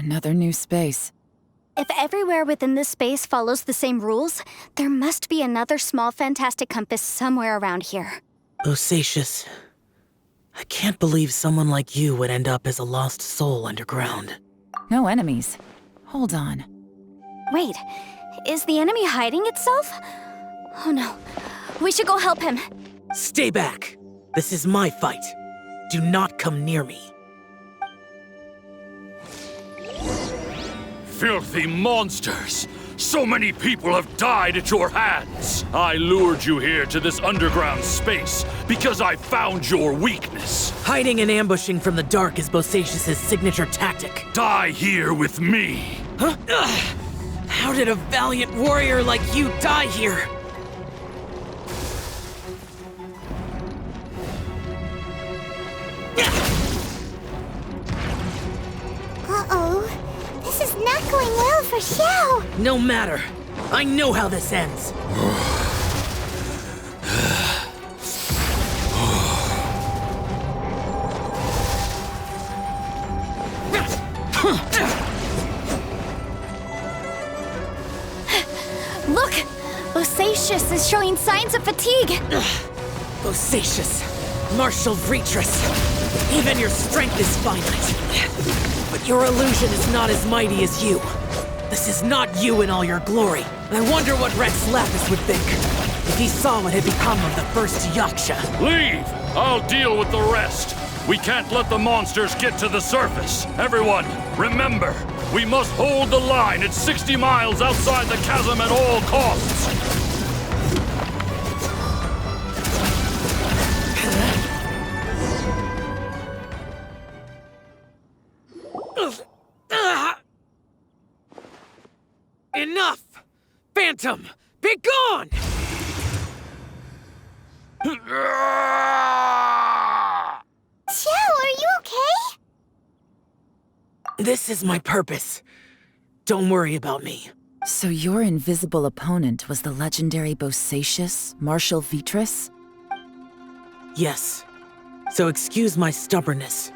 [SPEAKER 2] Another new space.
[SPEAKER 1] If everywhere within this space follows the same rules, there must be another small fantastic compass somewhere around here.
[SPEAKER 5] Bosacius, I can't believe someone like you would end up as a lost soul underground.
[SPEAKER 2] No enemies. Hold on.
[SPEAKER 1] Wait, is the enemy hiding itself? Oh no, we should go help him.
[SPEAKER 5] Stay back! This is my fight. Do not come near me.
[SPEAKER 8] Filthy monsters! So many people have died at your hands! I lured you here to this underground space because I found your weakness.
[SPEAKER 5] Hiding and ambushing from the dark is Bosacius' signature tactic.
[SPEAKER 8] Die here with me!
[SPEAKER 5] Huh? Ugh. How did a valiant warrior like you die here?
[SPEAKER 6] Uh-oh. This is not going well for Xiao.
[SPEAKER 5] No matter. I know how this ends.
[SPEAKER 1] Look! Bosacius is showing signs of fatigue!
[SPEAKER 5] Bosacius, martial Vitris. Even your strength is finite. But your illusion is not as mighty as you. This is not you in all your glory. I wonder what Rex Lapis would think if he saw what had become of the first Yaksha.
[SPEAKER 8] Leave! I'll deal with the rest. We can't let the monsters get to the surface. Everyone, remember, we must hold the line at 60 miles outside the chasm at all costs.
[SPEAKER 5] Enough! Phantom, be gone!
[SPEAKER 6] Xiao, are you okay?
[SPEAKER 5] This is my purpose. Don't worry about me.
[SPEAKER 2] So your invisible opponent was the legendary Bosacius, Martial Vitris?
[SPEAKER 5] Yes. So excuse my stubbornness.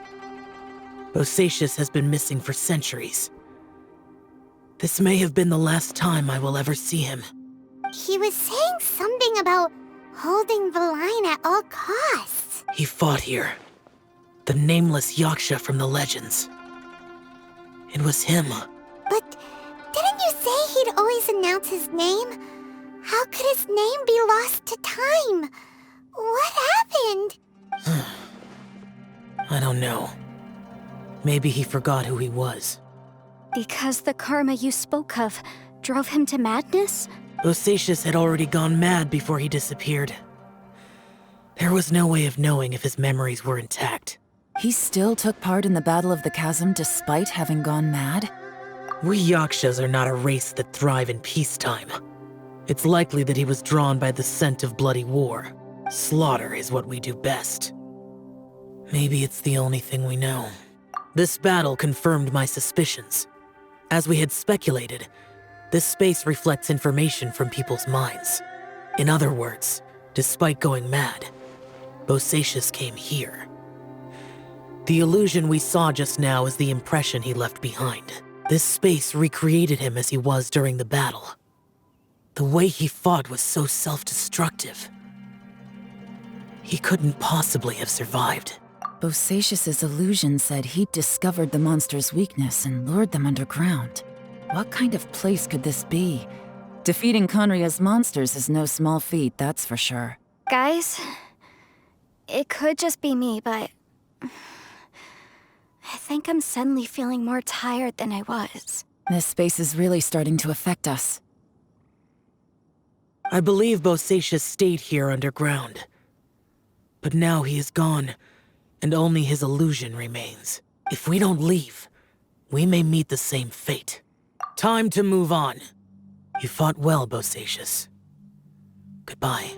[SPEAKER 5] Bosacius has been missing for centuries. This may have been the last time I will ever see him.
[SPEAKER 6] He was saying something about holding the line at all costs.
[SPEAKER 5] He fought here. The nameless Yaksha from the legends. It was him.
[SPEAKER 6] But didn't you say he'd always announce his name? How could his name be lost to time? What happened?
[SPEAKER 5] I don't know. Maybe he forgot who he was.
[SPEAKER 1] Because the karma you spoke of drove him to madness?
[SPEAKER 5] Bosacius had already gone mad before he disappeared. There was no way of knowing if his memories were intact.
[SPEAKER 2] He still took part in the Battle of the Chasm despite having gone mad?
[SPEAKER 5] We Yakshas are not a race that thrive in peacetime. It's likely that he was drawn by the scent of bloody war. Slaughter is what we do best. Maybe it's the only thing we know. This battle confirmed my suspicions. As we had speculated, this space reflects information from people's minds. In other words, despite going mad, Bosacius came here. The illusion we saw just now is the impression he left behind. This space recreated him as he was during the battle. The way he fought was so self-destructive. He couldn't possibly have survived.
[SPEAKER 2] Bosacius's illusion said he'd discovered the monster's weakness and lured them underground. What kind of place could this be? Defeating Conria's monsters is no small feat, that's for sure.
[SPEAKER 1] Guys, it could just be me, but I think I'm suddenly feeling more tired than I was.
[SPEAKER 2] This space is really starting to affect us.
[SPEAKER 5] I believe Bosacius stayed here underground. But now he is gone, and only his illusion remains. If we don't leave, we may meet the same fate. Time to move on. You fought well, Bosacius. Goodbye.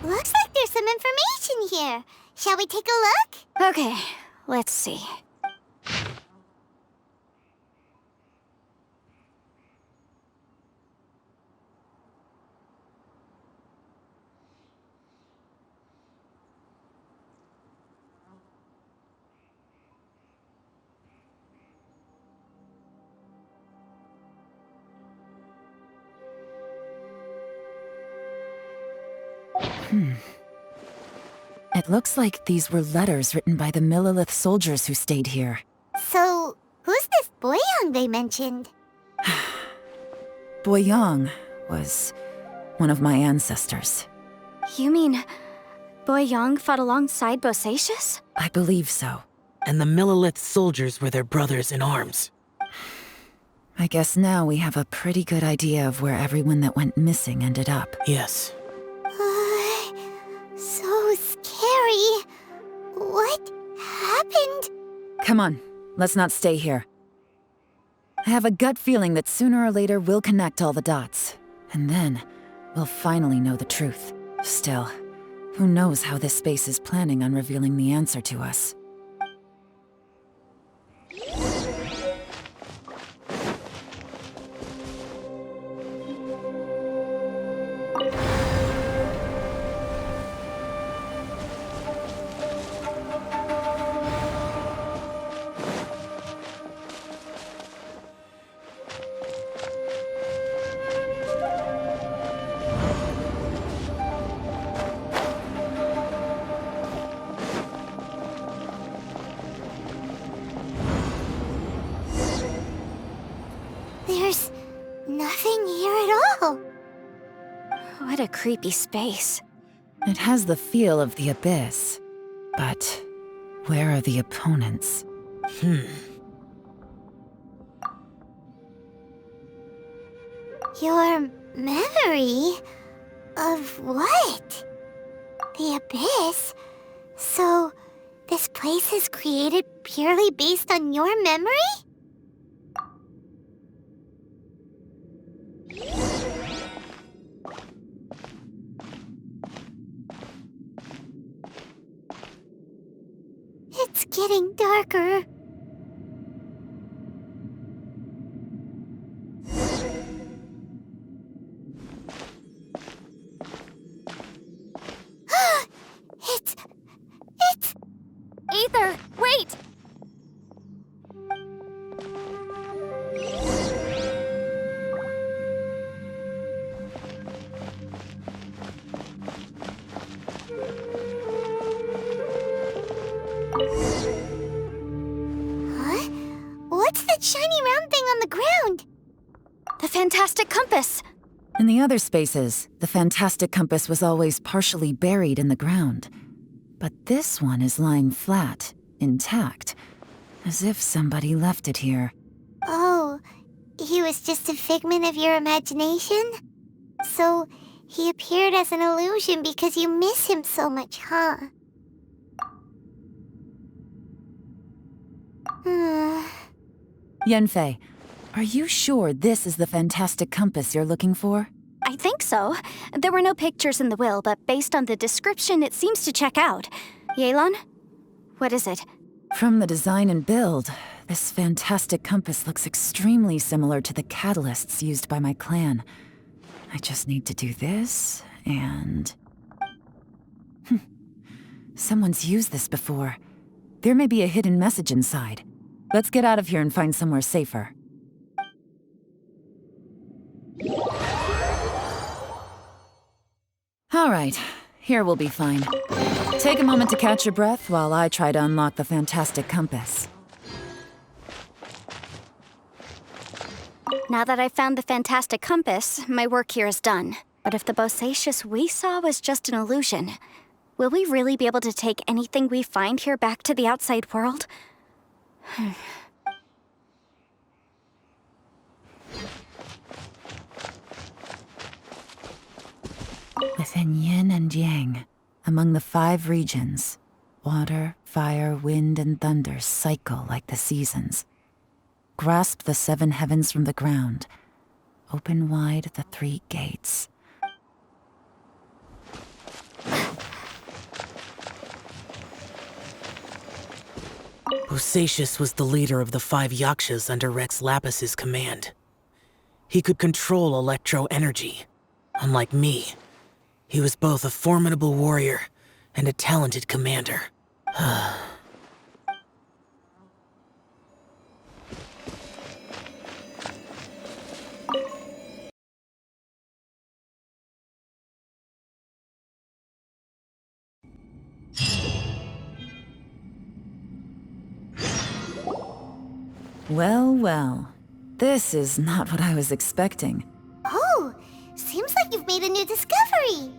[SPEAKER 6] Looks like there's some information here. Shall we take a look?
[SPEAKER 1] Okay, let's see.
[SPEAKER 2] It looks like these were letters written by the Millelith soldiers who stayed here.
[SPEAKER 6] So, who's this Boyang they mentioned?
[SPEAKER 2] Boyang was one of my ancestors.
[SPEAKER 1] You mean Boyang fought alongside Bosacius?
[SPEAKER 2] I believe so.
[SPEAKER 5] And the Millelith soldiers were their brothers in arms.
[SPEAKER 2] I guess now we have a pretty good idea of where everyone that went missing ended up.
[SPEAKER 5] Yes.
[SPEAKER 6] So scary. What happened?
[SPEAKER 2] Come on, let's not stay here. I have a gut feeling that sooner or later we'll connect all the dots. And then, we'll finally know the truth. Still, who knows how this space is planning on revealing the answer to us.
[SPEAKER 6] There's nothing here at all.
[SPEAKER 1] What a creepy space.
[SPEAKER 2] It has the feel of the abyss. But where are the opponents?
[SPEAKER 6] Your memory? Of what? The abyss? So, this place is created purely based on your memory? It's getting darker. It's...
[SPEAKER 1] Aether, wait!
[SPEAKER 6] Huh? What's that shiny round thing on the ground?
[SPEAKER 1] The fantastic compass!
[SPEAKER 2] In the other spaces, the fantastic compass was always partially buried in the ground. But this one is lying flat, intact, as if somebody left it here.
[SPEAKER 6] Oh, he was just a figment of your imagination? So, he appeared as an illusion because you miss him so much, huh?
[SPEAKER 2] Yanfei, are you sure this is the fantastic compass you're looking for?
[SPEAKER 1] I think so. There were no pictures in the will, but based on the description, it seems to check out. Yelan? What is it?
[SPEAKER 2] From the design and build, This fantastic compass looks extremely similar to the catalysts used by my clan. I just need to do this, and... Someone's used this before. There may be a hidden message inside. Let's get out of here and find somewhere safer. All right, here we'll be fine. Take a moment to catch your breath while I try to unlock the fantastic compass.
[SPEAKER 1] Now that I've found the fantastic compass, my work here is done. But if the Bosacious we saw was just an illusion, will we really be able to take anything we find here back to the outside world?
[SPEAKER 2] Within yin and yang, among the 5 regions, water, fire, wind, and thunder cycle like the seasons. Grasp the 7 heavens from the ground. Open wide the 3 gates.
[SPEAKER 5] Bosacious was the leader of the 5 Yakshas under Rex Lapis's command. He could control electro energy. Unlike me, he was both a formidable warrior and a talented commander.
[SPEAKER 2] Well, well. This is not what I was expecting.
[SPEAKER 6] Oh, seems like you've made a new discovery.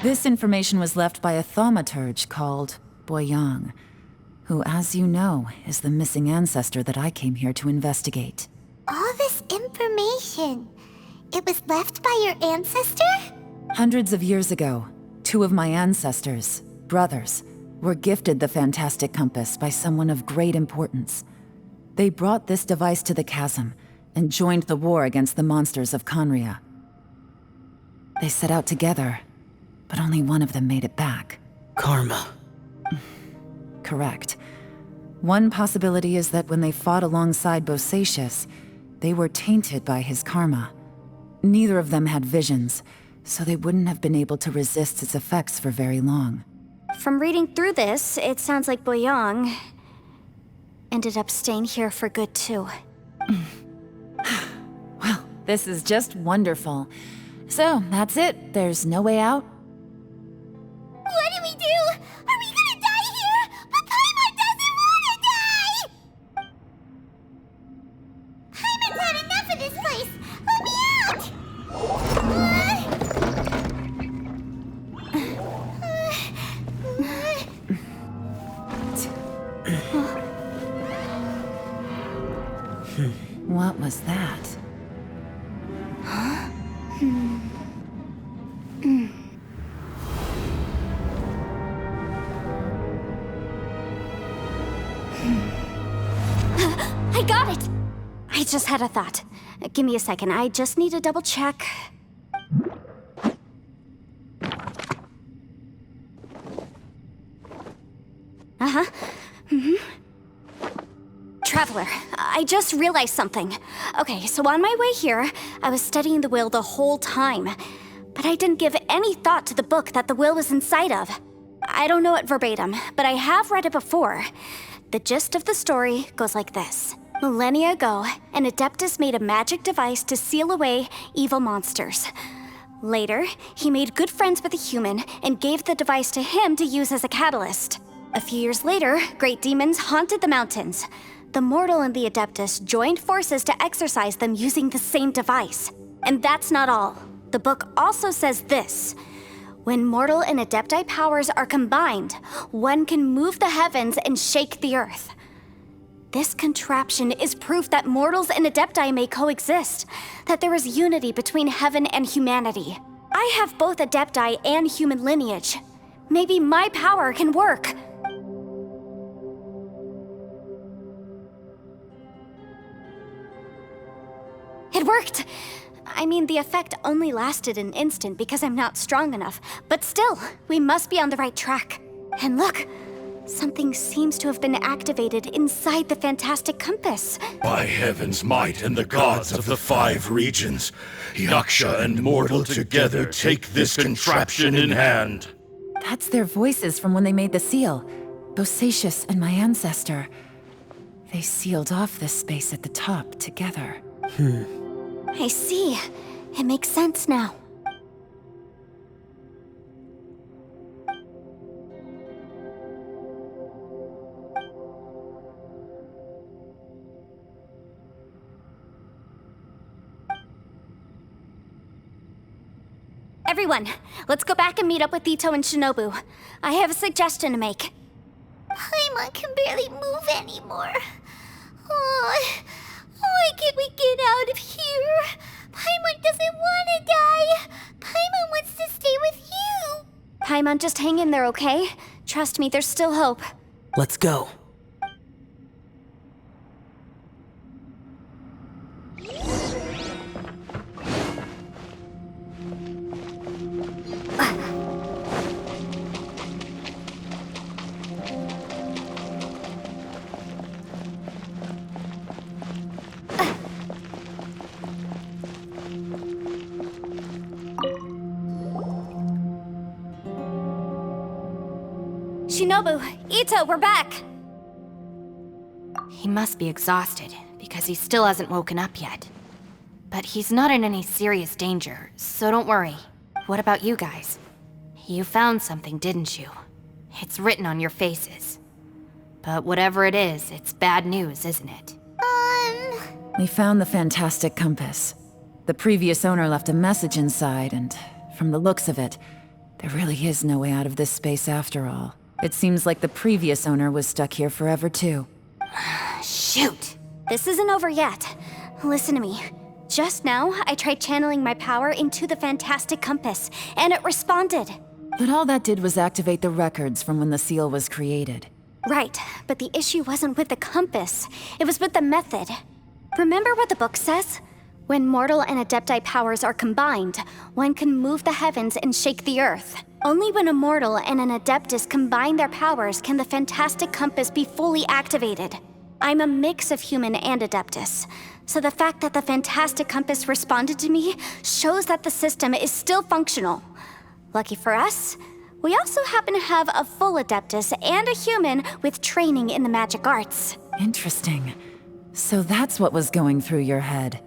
[SPEAKER 2] This information was left by a thaumaturge called Boyang, who, as you know, is the missing ancestor that I came here to investigate.
[SPEAKER 6] All this information, it was left by your ancestor?
[SPEAKER 2] Hundreds of years ago, 2 of my ancestors, brothers, were gifted the fantastic compass by someone of great importance. They brought this device to the chasm and joined the war against the monsters of Conria. They set out together, but only one of them made it back.
[SPEAKER 5] Karma.
[SPEAKER 2] Correct. One possibility is that when they fought alongside Bosacious, they were tainted by his karma. Neither of them had visions, so they wouldn't have been able to resist its effects for very long.
[SPEAKER 1] From reading through this, it sounds like Boyang ended up staying here for good too.
[SPEAKER 2] Well, this is just wonderful. So, that's it. There's no way out?
[SPEAKER 6] What do we do? Are we gonna die here? But Paimon doesn't wanna die!
[SPEAKER 1] I got it! I just had a thought. Give me a second, I just need to double check. Traveler, I just realized something. Okay, so on my way here, I was studying the will the whole time. But I didn't give any thought to the book that the will was inside of. I don't know it verbatim, but I have read it before. The gist of the story goes like this. Millennia ago, an Adeptus made a magic device to seal away evil monsters. Later, he made good friends with a human and gave the device to him to use as a catalyst. A few years later, great demons haunted the mountains. The mortal and the Adeptus joined forces to exorcise them using the same device. And that's not all. The book also says this. When mortal and Adepti powers are combined, one can move the heavens and shake the earth. This contraption is proof that mortals and Adepti may coexist, that there is unity between heaven and humanity. I have both Adepti and human lineage. Maybe my power can work. It worked! I mean, the effect only lasted an instant because I'm not strong enough, but still, we must be on the right track. And look, something seems to have been activated inside the fantastic compass.
[SPEAKER 7] By heaven's might and the gods of the 5 regions, Yaksha and mortal together take this contraption in hand.
[SPEAKER 2] That's their voices from when they made the seal. Bosacius and my ancestor. They sealed off this space at the top together.
[SPEAKER 1] I see. It makes sense now. Everyone, let's go back and meet up with Ito and Shinobu. I have a suggestion to make.
[SPEAKER 6] Paimon can barely move anymore. Oh, why can't we get out of here? Paimon doesn't want to die. Paimon wants to stay with you.
[SPEAKER 1] Paimon, just hang in there, okay? Trust me, there's still hope.
[SPEAKER 5] Let's go.
[SPEAKER 1] Shinobu, Ito, we're back!
[SPEAKER 3] He must be exhausted, because he still hasn't woken up yet. But he's not in any serious danger, so don't worry. What about you guys? You found something, didn't you? It's written on your faces. But whatever it is, it's bad news, isn't it?
[SPEAKER 2] We found the fantastic compass. The previous owner left a message inside, and from the looks of it, there really is no way out of this space after all. It seems like the previous owner was stuck here forever too.
[SPEAKER 3] Shoot!
[SPEAKER 1] This isn't over yet. Listen to me. Just now, I tried channeling my power into the fantastic compass, and it responded.
[SPEAKER 2] But all that did was activate the records from when the seal was created.
[SPEAKER 1] Right, but the issue wasn't with the compass. It was with the method. Remember what the book says? When mortal and Adepti powers are combined, one can move the heavens and shake the earth. Only when a mortal and an Adeptus combine their powers can the fantastic compass be fully activated. I'm a mix of human and Adeptus, so the fact that the fantastic compass responded to me shows that the system is still functional. Lucky for us, we also happen to have a full Adeptus and a human with training in the magic arts.
[SPEAKER 2] Interesting. So that's what was going through your head.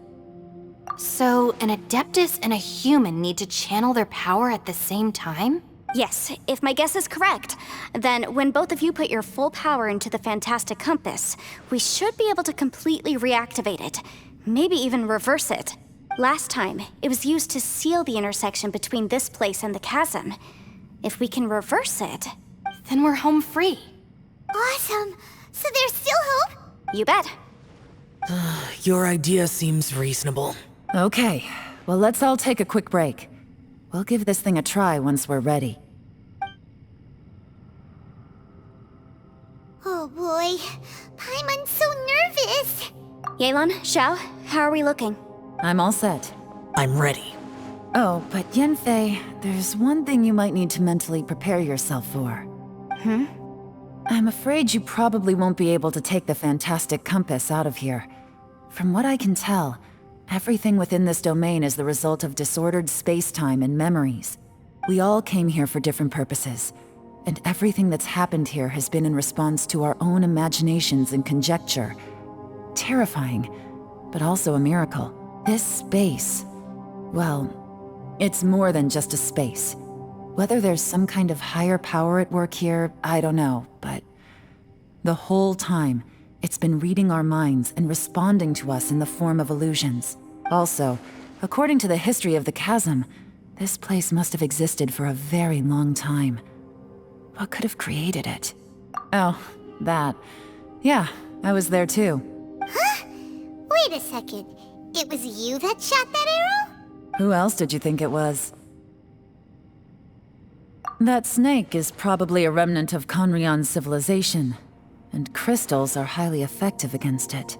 [SPEAKER 3] So, an Adeptus and a human need to channel their power at the same time?
[SPEAKER 1] Yes, if my guess is correct, then when both of you put your full power into the fantastic compass, we should be able to completely reactivate it, maybe even reverse it. Last time, it was used to seal the intersection between this place and the chasm. If we can reverse it...
[SPEAKER 3] Then we're home free.
[SPEAKER 6] Awesome. So there's still hope?
[SPEAKER 1] You bet.
[SPEAKER 5] Your idea seems reasonable.
[SPEAKER 2] Okay, Well, let's all take a quick break. We'll give this thing a try once we're ready.
[SPEAKER 6] Oh boy, Paimon's so nervous.
[SPEAKER 1] Yelan, Xiao, how are we looking?
[SPEAKER 2] I'm all set.
[SPEAKER 5] I'm ready.
[SPEAKER 2] Oh, but Yanfei, there's one thing you might need to mentally prepare yourself for. I'm afraid you probably won't be able to take the fantastic compass out of here. From what I can tell, everything within this domain is the result of disordered space-time and memories. We all came here for different purposes, and everything that's happened here has been in response to our own imaginations and conjecture. Terrifying, but also a miracle. This space, well, it's more than just a space. Whether there's some kind of higher power at work here, I don't know, but the whole time, it's been reading our minds and responding to us in the form of illusions. Also, according to the history of the chasm, this place must have existed for a very long time. What could have created it? Oh, that. Yeah, I was there too.
[SPEAKER 6] Huh? Wait a second. It was you that shot that arrow?
[SPEAKER 2] Who else did you think it was? That snake is probably a remnant of Conrion's civilization, and crystals are highly effective against it.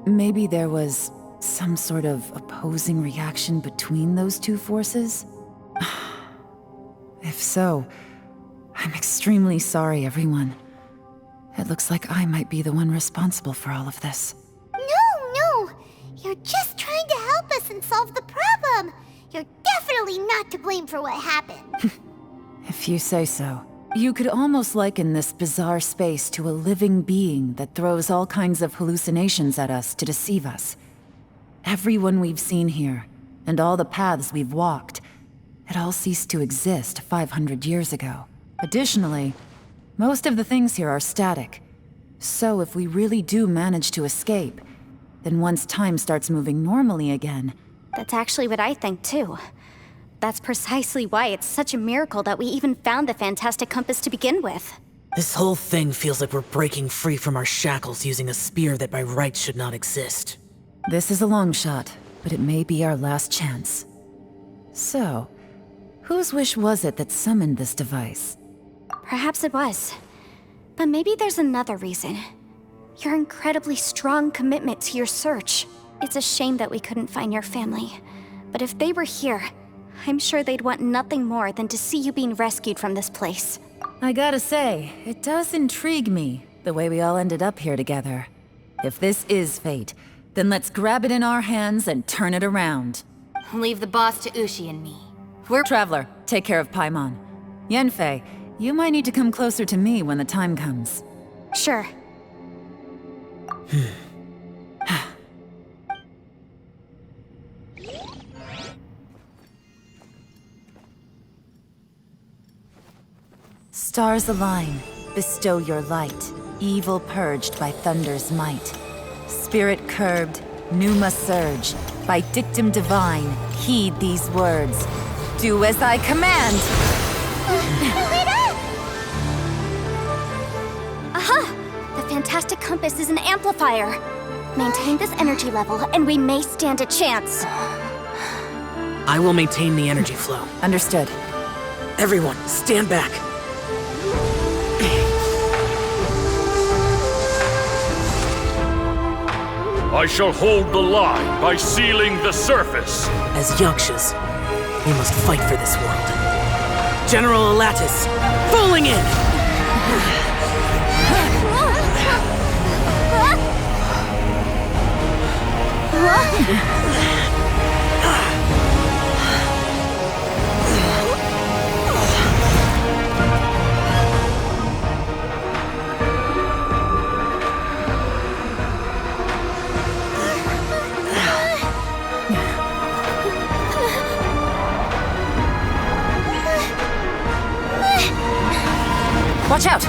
[SPEAKER 2] Maybe there was some sort of opposing reaction between those two forces? If so, I'm extremely sorry, everyone. It looks like I might be the one responsible for all of this.
[SPEAKER 6] No! You're just trying to help us and solve the problem! You're definitely not to blame for what happened.
[SPEAKER 2] If you say so. You could almost liken this bizarre space to a living being that throws all kinds of hallucinations at us to deceive us. Everyone we've seen here, and all the paths we've walked, it all ceased to exist 500 years ago. Additionally, most of the things here are static. So if we really do manage to escape, then once time starts moving normally again...
[SPEAKER 1] That's actually what I think too. That's precisely why it's such a miracle that we even found the fantastic compass to begin with.
[SPEAKER 5] This whole thing feels like we're breaking free from our shackles using a spear that by rights should not exist.
[SPEAKER 2] This is a long shot, but it may be our last chance. So, whose wish was it that summoned this device?
[SPEAKER 1] Perhaps it was. But maybe there's another reason. Your incredibly strong commitment to your search. It's a shame that we couldn't find your family. But if they were here, I'm sure they'd want nothing more than to see you being rescued from this place.
[SPEAKER 2] I gotta say, it does intrigue me, the way we all ended up here together. If this is fate, then let's grab it in our hands and turn it around.
[SPEAKER 3] Leave the boss to Ushi and me.
[SPEAKER 2] Traveler, take care of Paimon. Yanfei, you might need to come closer to me when the time comes.
[SPEAKER 1] Sure.
[SPEAKER 2] Stars align, bestow your light, evil purged by thunder's might. Spirit curbed, pneuma surge, by dictum divine, heed these words. Do as I command!
[SPEAKER 1] Aha! The fantastic compass is an amplifier. Maintain this energy level, and we may stand a chance.
[SPEAKER 5] I will maintain the energy flow.
[SPEAKER 2] Understood.
[SPEAKER 5] Everyone, stand back.
[SPEAKER 8] I shall hold the line by sealing the surface.
[SPEAKER 5] As Yakshas, we must fight for this world. General Alatus, falling in!
[SPEAKER 2] Watch out!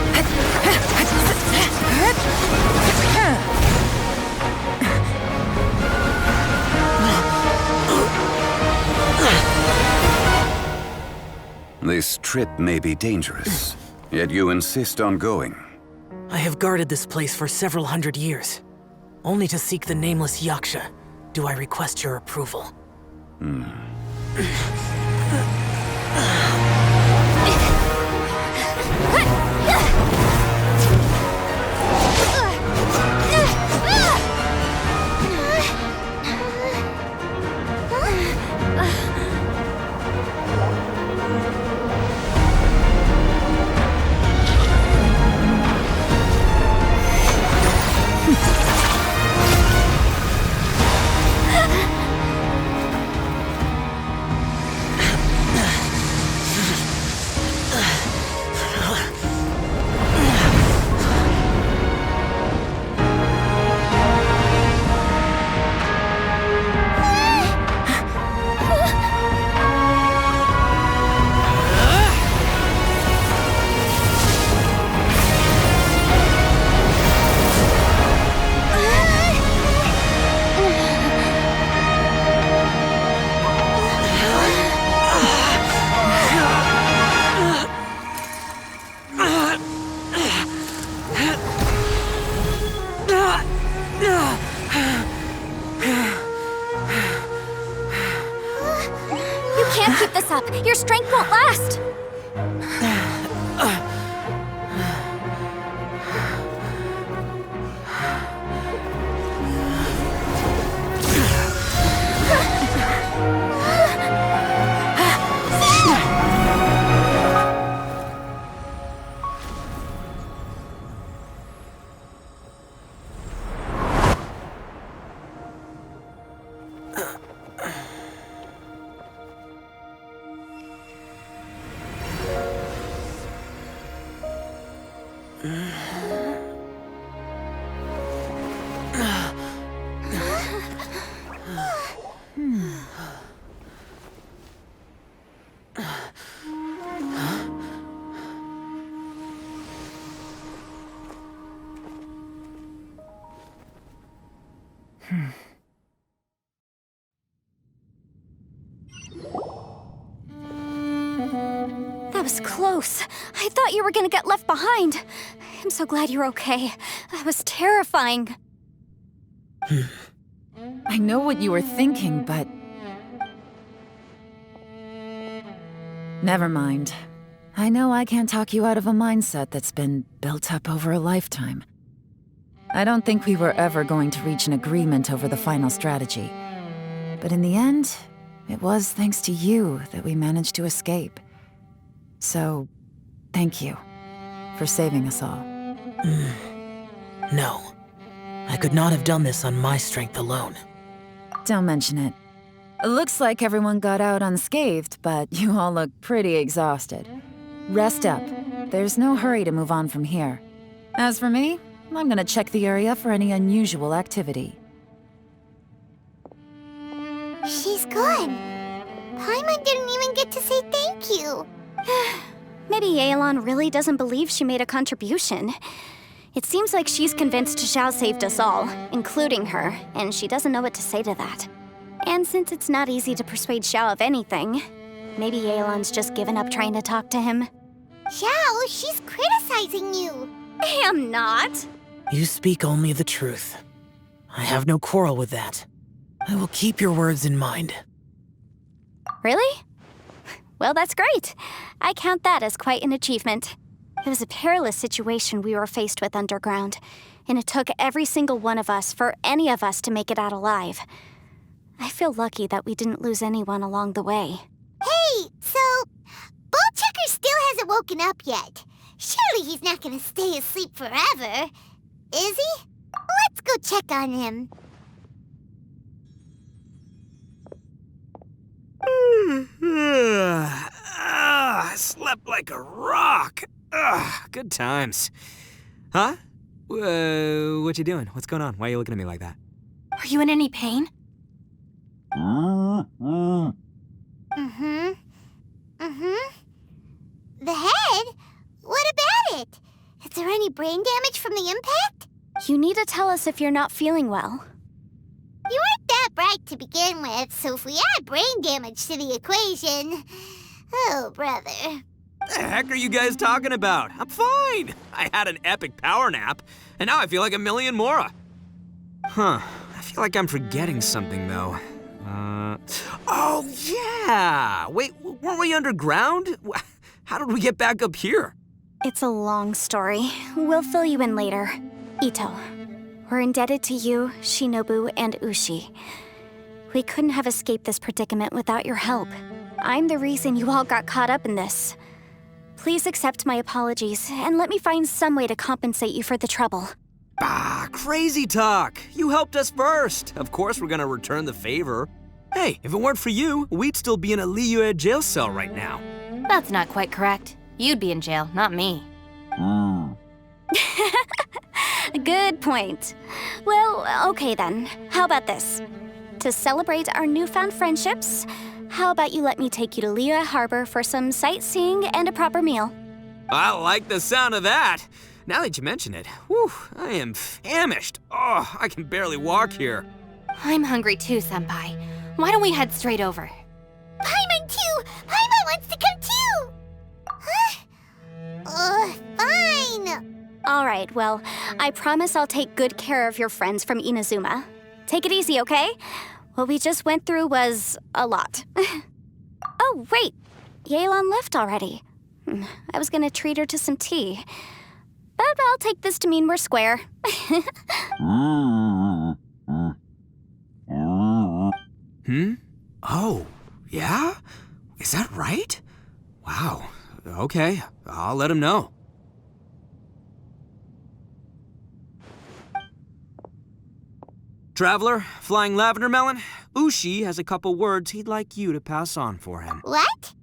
[SPEAKER 9] This trip may be dangerous, yet you insist on going.
[SPEAKER 5] I have guarded this place for several hundred years. Only to seek the nameless Yaksha do I request your approval.
[SPEAKER 1] Can't keep this up. Your strength won't last. That was close. I thought you were gonna get left behind. I'm so glad you're okay. That was terrifying.
[SPEAKER 2] I know what you were thinking, but... Never mind. I know I can't talk you out of a mindset that's been built up over a lifetime. I don't think we were ever going to reach an agreement over the final strategy. But in the end, it was thanks to you that we managed to escape. So, thank you for saving us all.
[SPEAKER 5] No. I could not have done this on my strength alone.
[SPEAKER 2] Don't mention it. It looks like everyone got out unscathed, but you all look pretty exhausted. Rest up. There's no hurry to move on from here. As for me, I'm gonna check the area for any unusual activity.
[SPEAKER 6] She's gone. Paimon didn't even get to say thank you.
[SPEAKER 1] Maybe Yelan really doesn't believe she made a contribution. It seems like she's convinced Xiao saved us all, including her, and she doesn't know what to say to that. And since it's not easy to persuade Xiao of anything, maybe Yelan's just given up trying to talk to him.
[SPEAKER 6] Xiao, she's criticizing you.
[SPEAKER 1] I am not.
[SPEAKER 5] You speak only the truth. I have no quarrel with that. I will keep your words in mind.
[SPEAKER 1] Really? Well, that's great. I count that as quite an achievement. It was a perilous situation we were faced with underground, and it took every single one of us for any of us to make it out alive. I feel lucky that we didn't lose anyone along the way.
[SPEAKER 6] Hey, so Bullchecker still hasn't woken up yet. Surely he's not gonna stay asleep forever, is he? Let's go check on him.
[SPEAKER 4] I slept like a rock. Good times. Huh? What you doing? What's going on? Why are you looking at me like that?
[SPEAKER 3] Are you in any pain?
[SPEAKER 6] The head? What about it? Is there any brain damage from the impact?
[SPEAKER 1] You need to tell us if you're not feeling well.
[SPEAKER 6] You weren't that bright to begin with, so if we add brain damage to the equation... Oh, brother.
[SPEAKER 4] The heck are you guys talking about? I'm fine. I had an epic power nap, and now I feel like a million more. Huh. I feel like I'm forgetting something, though. Oh, yeah! Wait, weren't we underground? How did we get back up here?
[SPEAKER 1] It's a long story. We'll fill you in later. Ito, we're indebted to you, Shinobu, and Ushi. We couldn't have escaped this predicament without your help. I'm the reason you all got caught up in this. Please accept my apologies, and let me find some way to compensate you for the trouble.
[SPEAKER 4] Ah, crazy talk! You helped us first. Of course we're gonna return the favor. Hey, if it weren't for you, we'd still be in a Liyue jail cell right now.
[SPEAKER 3] That's not quite correct. You'd be in jail, not me.
[SPEAKER 1] Good point. Well, okay then. How about this? To celebrate our newfound friendships, how about you let me take you to Liyue Harbor for some sightseeing and a proper meal?
[SPEAKER 4] I like the sound of that. Now that you mention it, whew, I am famished. Oh, I can barely walk here.
[SPEAKER 3] I'm hungry too, Senpai. Why don't we head straight over?
[SPEAKER 6] Paimon too! Paimon wants to come too! Huh? Fine!
[SPEAKER 1] All right, well, I promise I'll take good care of your friends from Inazuma. Take it easy, okay? What we just went through was a lot. Oh, wait! Yelan left already. I was gonna treat her to some tea. But I'll take this to mean we're square.
[SPEAKER 4] Oh, yeah? Is that right? Wow. Okay, I'll let him know. Traveler, flying lavender melon, Ushi has a couple words he'd like you to pass on for him.
[SPEAKER 6] What?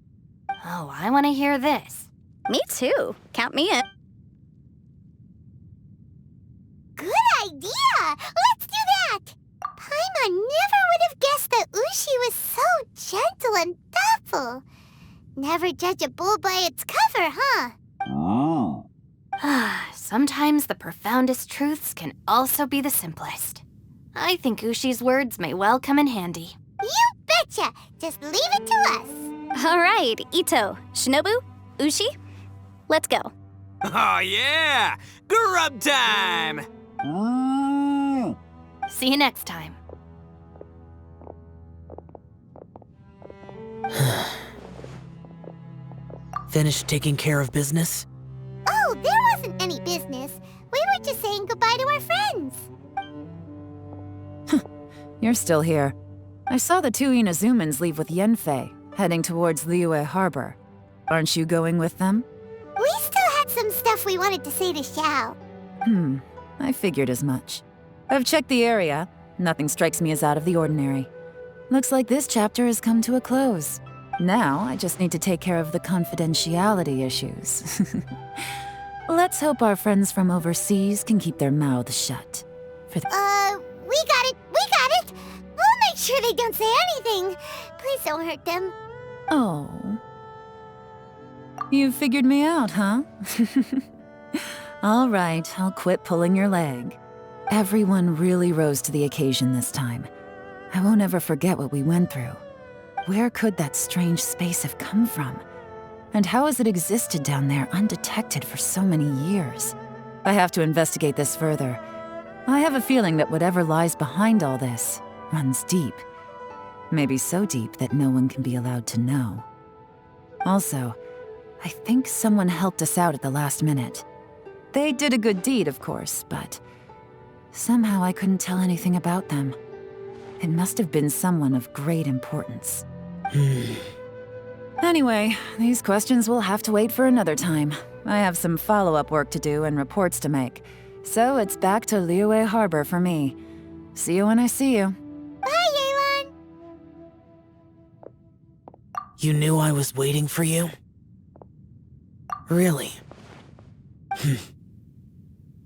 [SPEAKER 3] Oh, I want to hear this.
[SPEAKER 1] Me too. Count me in.
[SPEAKER 6] Good idea! Let's do that! Paimon never would have guessed that Ushi was so gentle and thoughtful. Never judge a bull by its cover, huh?
[SPEAKER 3] Sometimes the profoundest truths can also be the simplest. I think Ushi's words may well come in handy.
[SPEAKER 6] You betcha! Just leave it to us.
[SPEAKER 1] All right, Ito, Shinobu, Ushi, let's go.
[SPEAKER 4] Oh, yeah! Grub time!
[SPEAKER 3] See you next time.
[SPEAKER 5] Finished taking care of business?
[SPEAKER 6] Oh, there wasn't any business. We were just saying goodbye to our friends.
[SPEAKER 2] You're still here. I saw the two Inazumans leave with Yenfei, heading towards Liyue Harbor. Aren't you going with them?
[SPEAKER 6] We still had some stuff we wanted to say to Xiao.
[SPEAKER 2] I figured as much. I've checked the area. Nothing strikes me as out of the ordinary. Looks like this chapter has come to a close. Now, I just need to take care of the confidentiality issues. Let's hope our friends from overseas can keep their mouths shut.
[SPEAKER 6] We got it! We got it! We'll make sure they don't say anything. Please don't hurt them.
[SPEAKER 2] Oh. You figured me out, huh? All right, I'll quit pulling your leg. Everyone really rose to the occasion this time. I won't ever forget what we went through. Where could that strange space have come from? And how has it existed down there undetected for so many years? I have to investigate this further. I have a feeling that whatever lies behind all this runs deep. Maybe so deep that no one can be allowed to know. Also, I think someone helped us out at the last minute. They did a good deed, of course, but somehow I couldn't tell anything about them. It must have been someone of great importance. Anyway, these questions will have to wait for another time. I have some follow-up work to do and reports to make. So it's back to Liyue Harbor for me. See you when I see you.
[SPEAKER 6] Bye, Yelan!
[SPEAKER 5] You knew I was waiting for you? Really?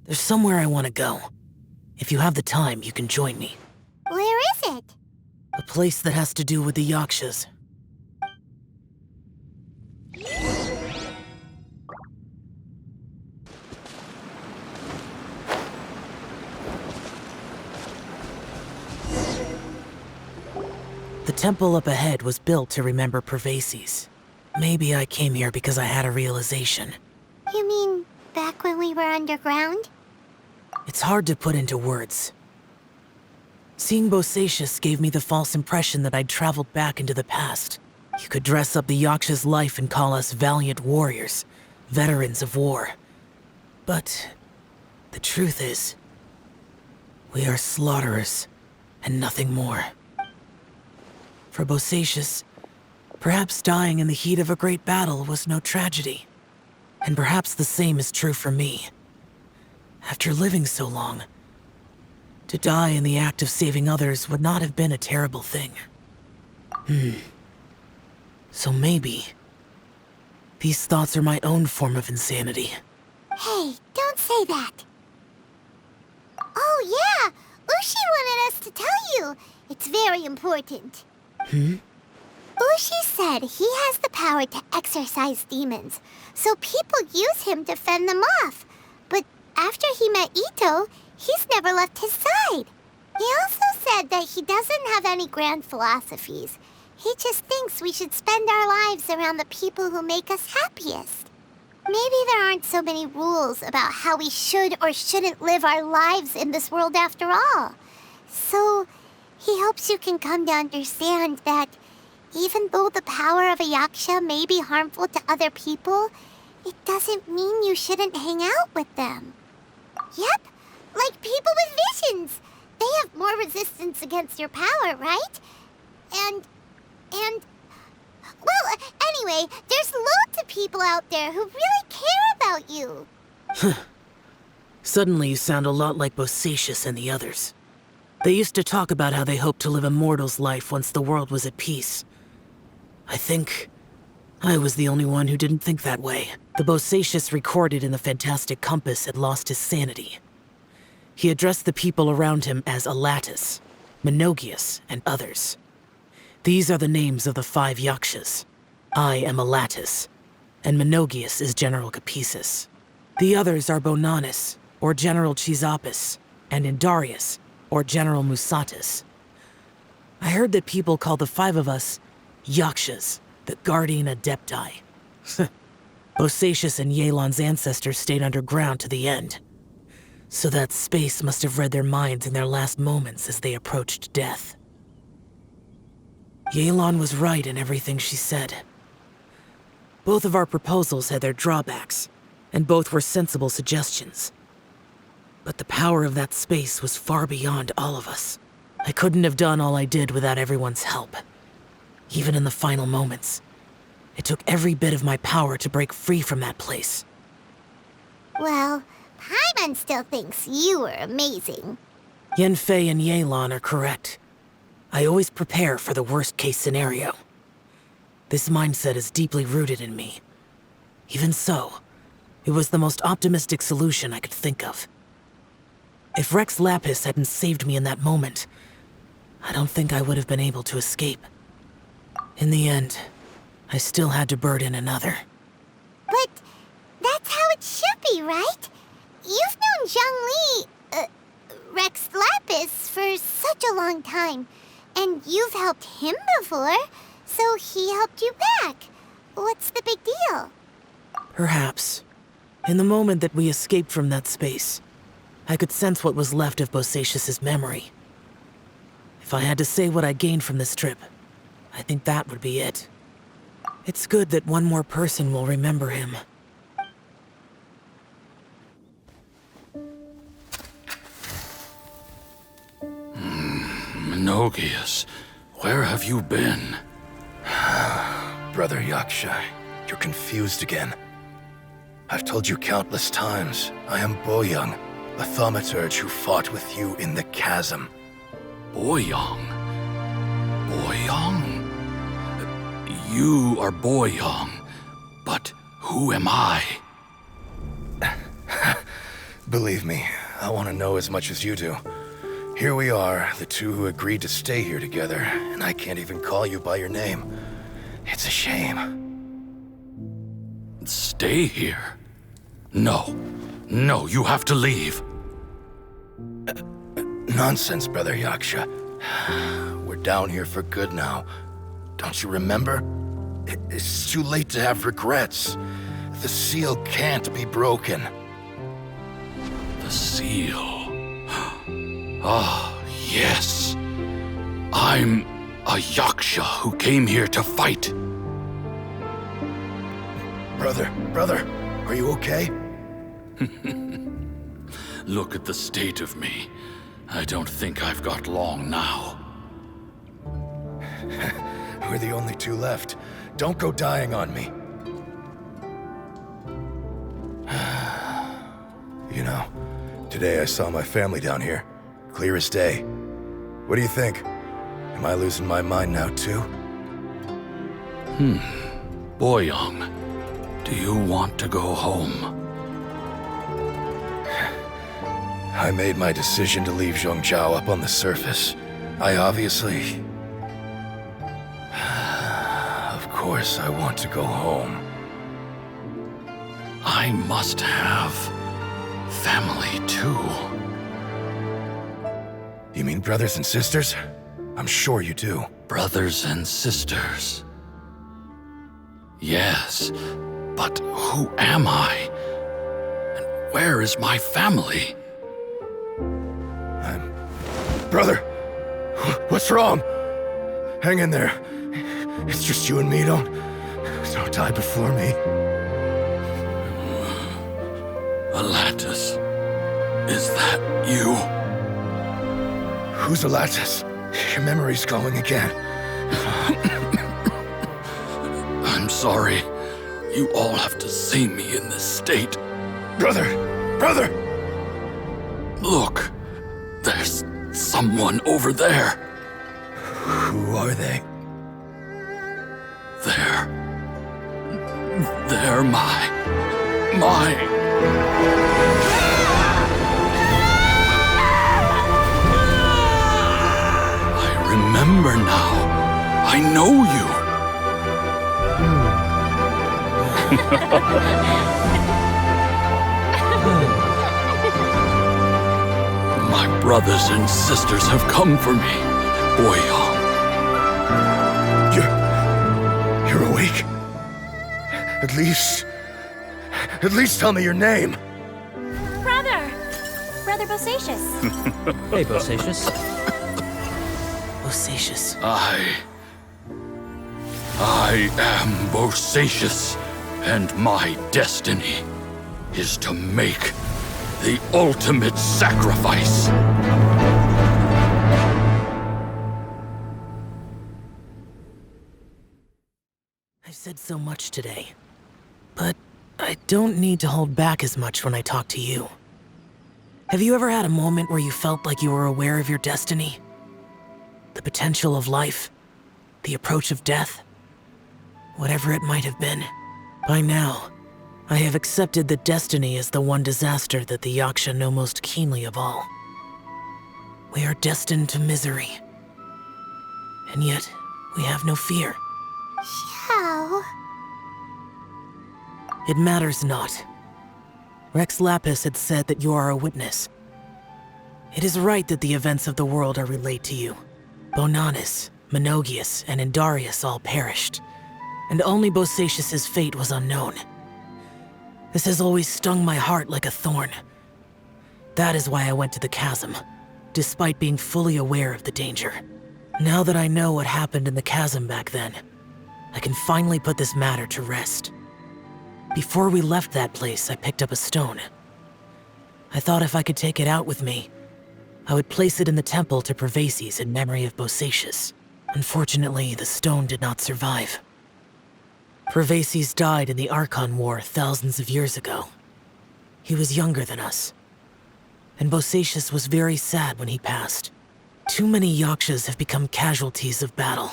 [SPEAKER 5] There's somewhere I want to go. If you have the time, you can join me.
[SPEAKER 6] Where is it?
[SPEAKER 5] A place that has to do with the Yakshas. The temple up ahead was built to remember Pervases. Maybe I came here because I had a realization.
[SPEAKER 6] You mean back when we were underground?
[SPEAKER 5] It's hard to put into words. Seeing Bosacius gave me the false impression that I'd traveled back into the past. You could dress up the Yaksha's life and call us valiant warriors, veterans of war. But the truth is, we are slaughterers and nothing more. For Bosacius, perhaps dying in the heat of a great battle was no tragedy. And perhaps the same is true for me. After living so long, to die in the act of saving others would not have been a terrible thing. So maybe these thoughts are my own form of insanity.
[SPEAKER 6] Hey, don't say that. Oh yeah, Ushi wanted us to tell you. It's very important. Ushi said he has the power to exorcise demons, so people use him to fend them off. But after he met Ito, he's never left his side. He also said that he doesn't have any grand philosophies. He just thinks we should spend our lives around the people who make us happiest. Maybe there aren't so many rules about how we should or shouldn't live our lives in this world after all. So, he hopes you can come to understand that even though the power of a yaksha may be harmful to other people, it doesn't mean you shouldn't hang out with them. Yep, like people with visions. They have more resistance against your power, right? Well, anyway, there's loads of people out there who really care about you.
[SPEAKER 5] Suddenly you sound a lot like Bosacius and the others. They used to talk about how they hoped to live a mortal's life once the world was at peace. I think I was the only one who didn't think that way. The Bosacius recorded in the Fantastic Compass had lost his sanity. He addressed the people around him as Alatus, Menogius, and others. These are the names of the 5 Yakshas. I am Alatus, and Menogius is General Capisis. The others are Bonanis, or General Chisapis, and Indarius, or General Musatis. I heard that people call the 5 of us Yakshas, the Guardian Adepti. Bosacius and Yelan's ancestors stayed underground to the end. So that space must have read their minds in their last moments as they approached death. Yelan was right in everything she said. Both of our proposals had their drawbacks, and both were sensible suggestions. But the power of that space was far beyond all of us. I couldn't have done all I did without everyone's help. Even in the final moments, it took every bit of my power to break free from that place.
[SPEAKER 6] Well, Paimon still thinks you were amazing.
[SPEAKER 5] Yanfei and Yelan are correct. I always prepare for the worst-case scenario. This mindset is deeply rooted in me. Even so, it was the most optimistic solution I could think of. If Rex Lapis hadn't saved me in that moment, I don't think I would have been able to escape. In the end, I still had to burden another.
[SPEAKER 6] But that's how it should be, right? You've known Zhongli, Rex Lapis, for such a long time. And you've helped him before, so he helped you back. What's the big deal?
[SPEAKER 5] Perhaps. In the moment that we escaped from that space, I could sense what was left of Bosacius's memory. If I had to say what I gained from this trip, I think that would be it. It's good that one more person will remember him.
[SPEAKER 8] Menogius, where have you been?
[SPEAKER 7] Brother Yaksha, you're confused again. I've told you countless times, I am Boyoung, a thaumaturge who fought with you in the chasm.
[SPEAKER 8] Boyoung? Boyoung? You are Boyoung, but who am I?
[SPEAKER 7] Believe me, I want to know as much as you do. Here we are, the two who agreed to stay here together, and I can't even call you by your name. It's a shame.
[SPEAKER 8] Stay here? No. No, you have to leave.
[SPEAKER 7] Nonsense, Brother Yaksha. We're down here for good now. Don't you remember? It's too late to have regrets. The seal can't be broken.
[SPEAKER 8] The seal. Ah, Yes. I'm a Yaksha who came here to fight.
[SPEAKER 7] Brother, are you okay?
[SPEAKER 8] Look at the state of me. I don't think I've got long now.
[SPEAKER 7] We're the only two left. Don't go dying on me. You know, today I saw my family down here. Clear as day. What do you think? Am I losing my mind now too?
[SPEAKER 8] Boyoung, do you want to go home?
[SPEAKER 7] I made my decision to leave Zhongzhou up on the surface. I obviously... Of course I want to go home.
[SPEAKER 8] I must have family too.
[SPEAKER 7] You mean brothers and sisters? I'm sure you do.
[SPEAKER 8] Brothers and sisters. Yes, but who am I? And where is my family?
[SPEAKER 7] Brother! What's wrong? Hang in there. It's just you and me, don't die before me.
[SPEAKER 8] Alatus, is that you?
[SPEAKER 7] Who's Alatus? Your memory's going again.
[SPEAKER 8] I'm sorry. You all have to see me in this state.
[SPEAKER 7] Brother!
[SPEAKER 8] Look, there's someone over there.
[SPEAKER 7] Who are they?
[SPEAKER 8] They're my... I remember now. I know you. My brothers and sisters have come for me, Boyoung.
[SPEAKER 7] You're awake? At least tell me your name.
[SPEAKER 1] Brother Bosacious.
[SPEAKER 10] Hey, Bosacious.
[SPEAKER 5] Bosacious.
[SPEAKER 8] I am Bosacious, and my destiny is to make the ultimate sacrifice.
[SPEAKER 5] I've said so much today, but I don't need to hold back as much when I talk to you. Have you ever had a moment where you felt like you were aware of your destiny? The potential of life? The approach of death? Whatever it might have been. By now, I have accepted that destiny is the one disaster that the Yaksha know most keenly of all. We are destined to misery. And yet, we have no fear.
[SPEAKER 6] Xiao.
[SPEAKER 5] It matters not. Rex Lapis had said that you are a witness. It is right that the events of the world are relayed to you. Bonanis, Menogius, and Indarius all perished, and only Bosacious's fate was unknown. This has always stung my heart like a thorn. That is why I went to the chasm, despite being fully aware of the danger. Now that I know what happened in the chasm back then, I can finally put this matter to rest. Before we left that place, I picked up a stone. I thought if I could take it out with me, I would place it in the temple to Pervases in memory of Bosacious. Unfortunately, the stone did not survive. Pervases died in the Archon War thousands of years ago. He was younger than us, and Bosacious was very sad when he passed. Too many Yakshas have become casualties of battle.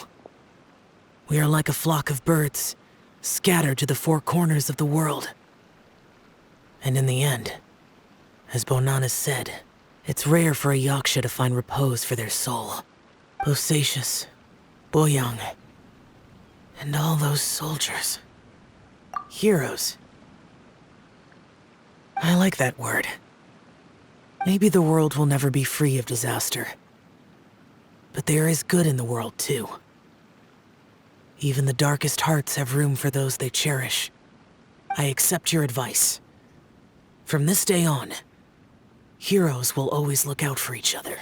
[SPEAKER 5] We are like a flock of birds, scattered to the four corners of the world. And in the end, as Bonanis said, it's rare for a Yaksha to find repose for their soul. Bosacious, Boyoung, and all those soldiers. Heroes. I like that word. Maybe the world will never be free of disaster. But there is good in the world, too. Even the darkest hearts have room for those they cherish. I accept your advice. From this day on, heroes will always look out for each other.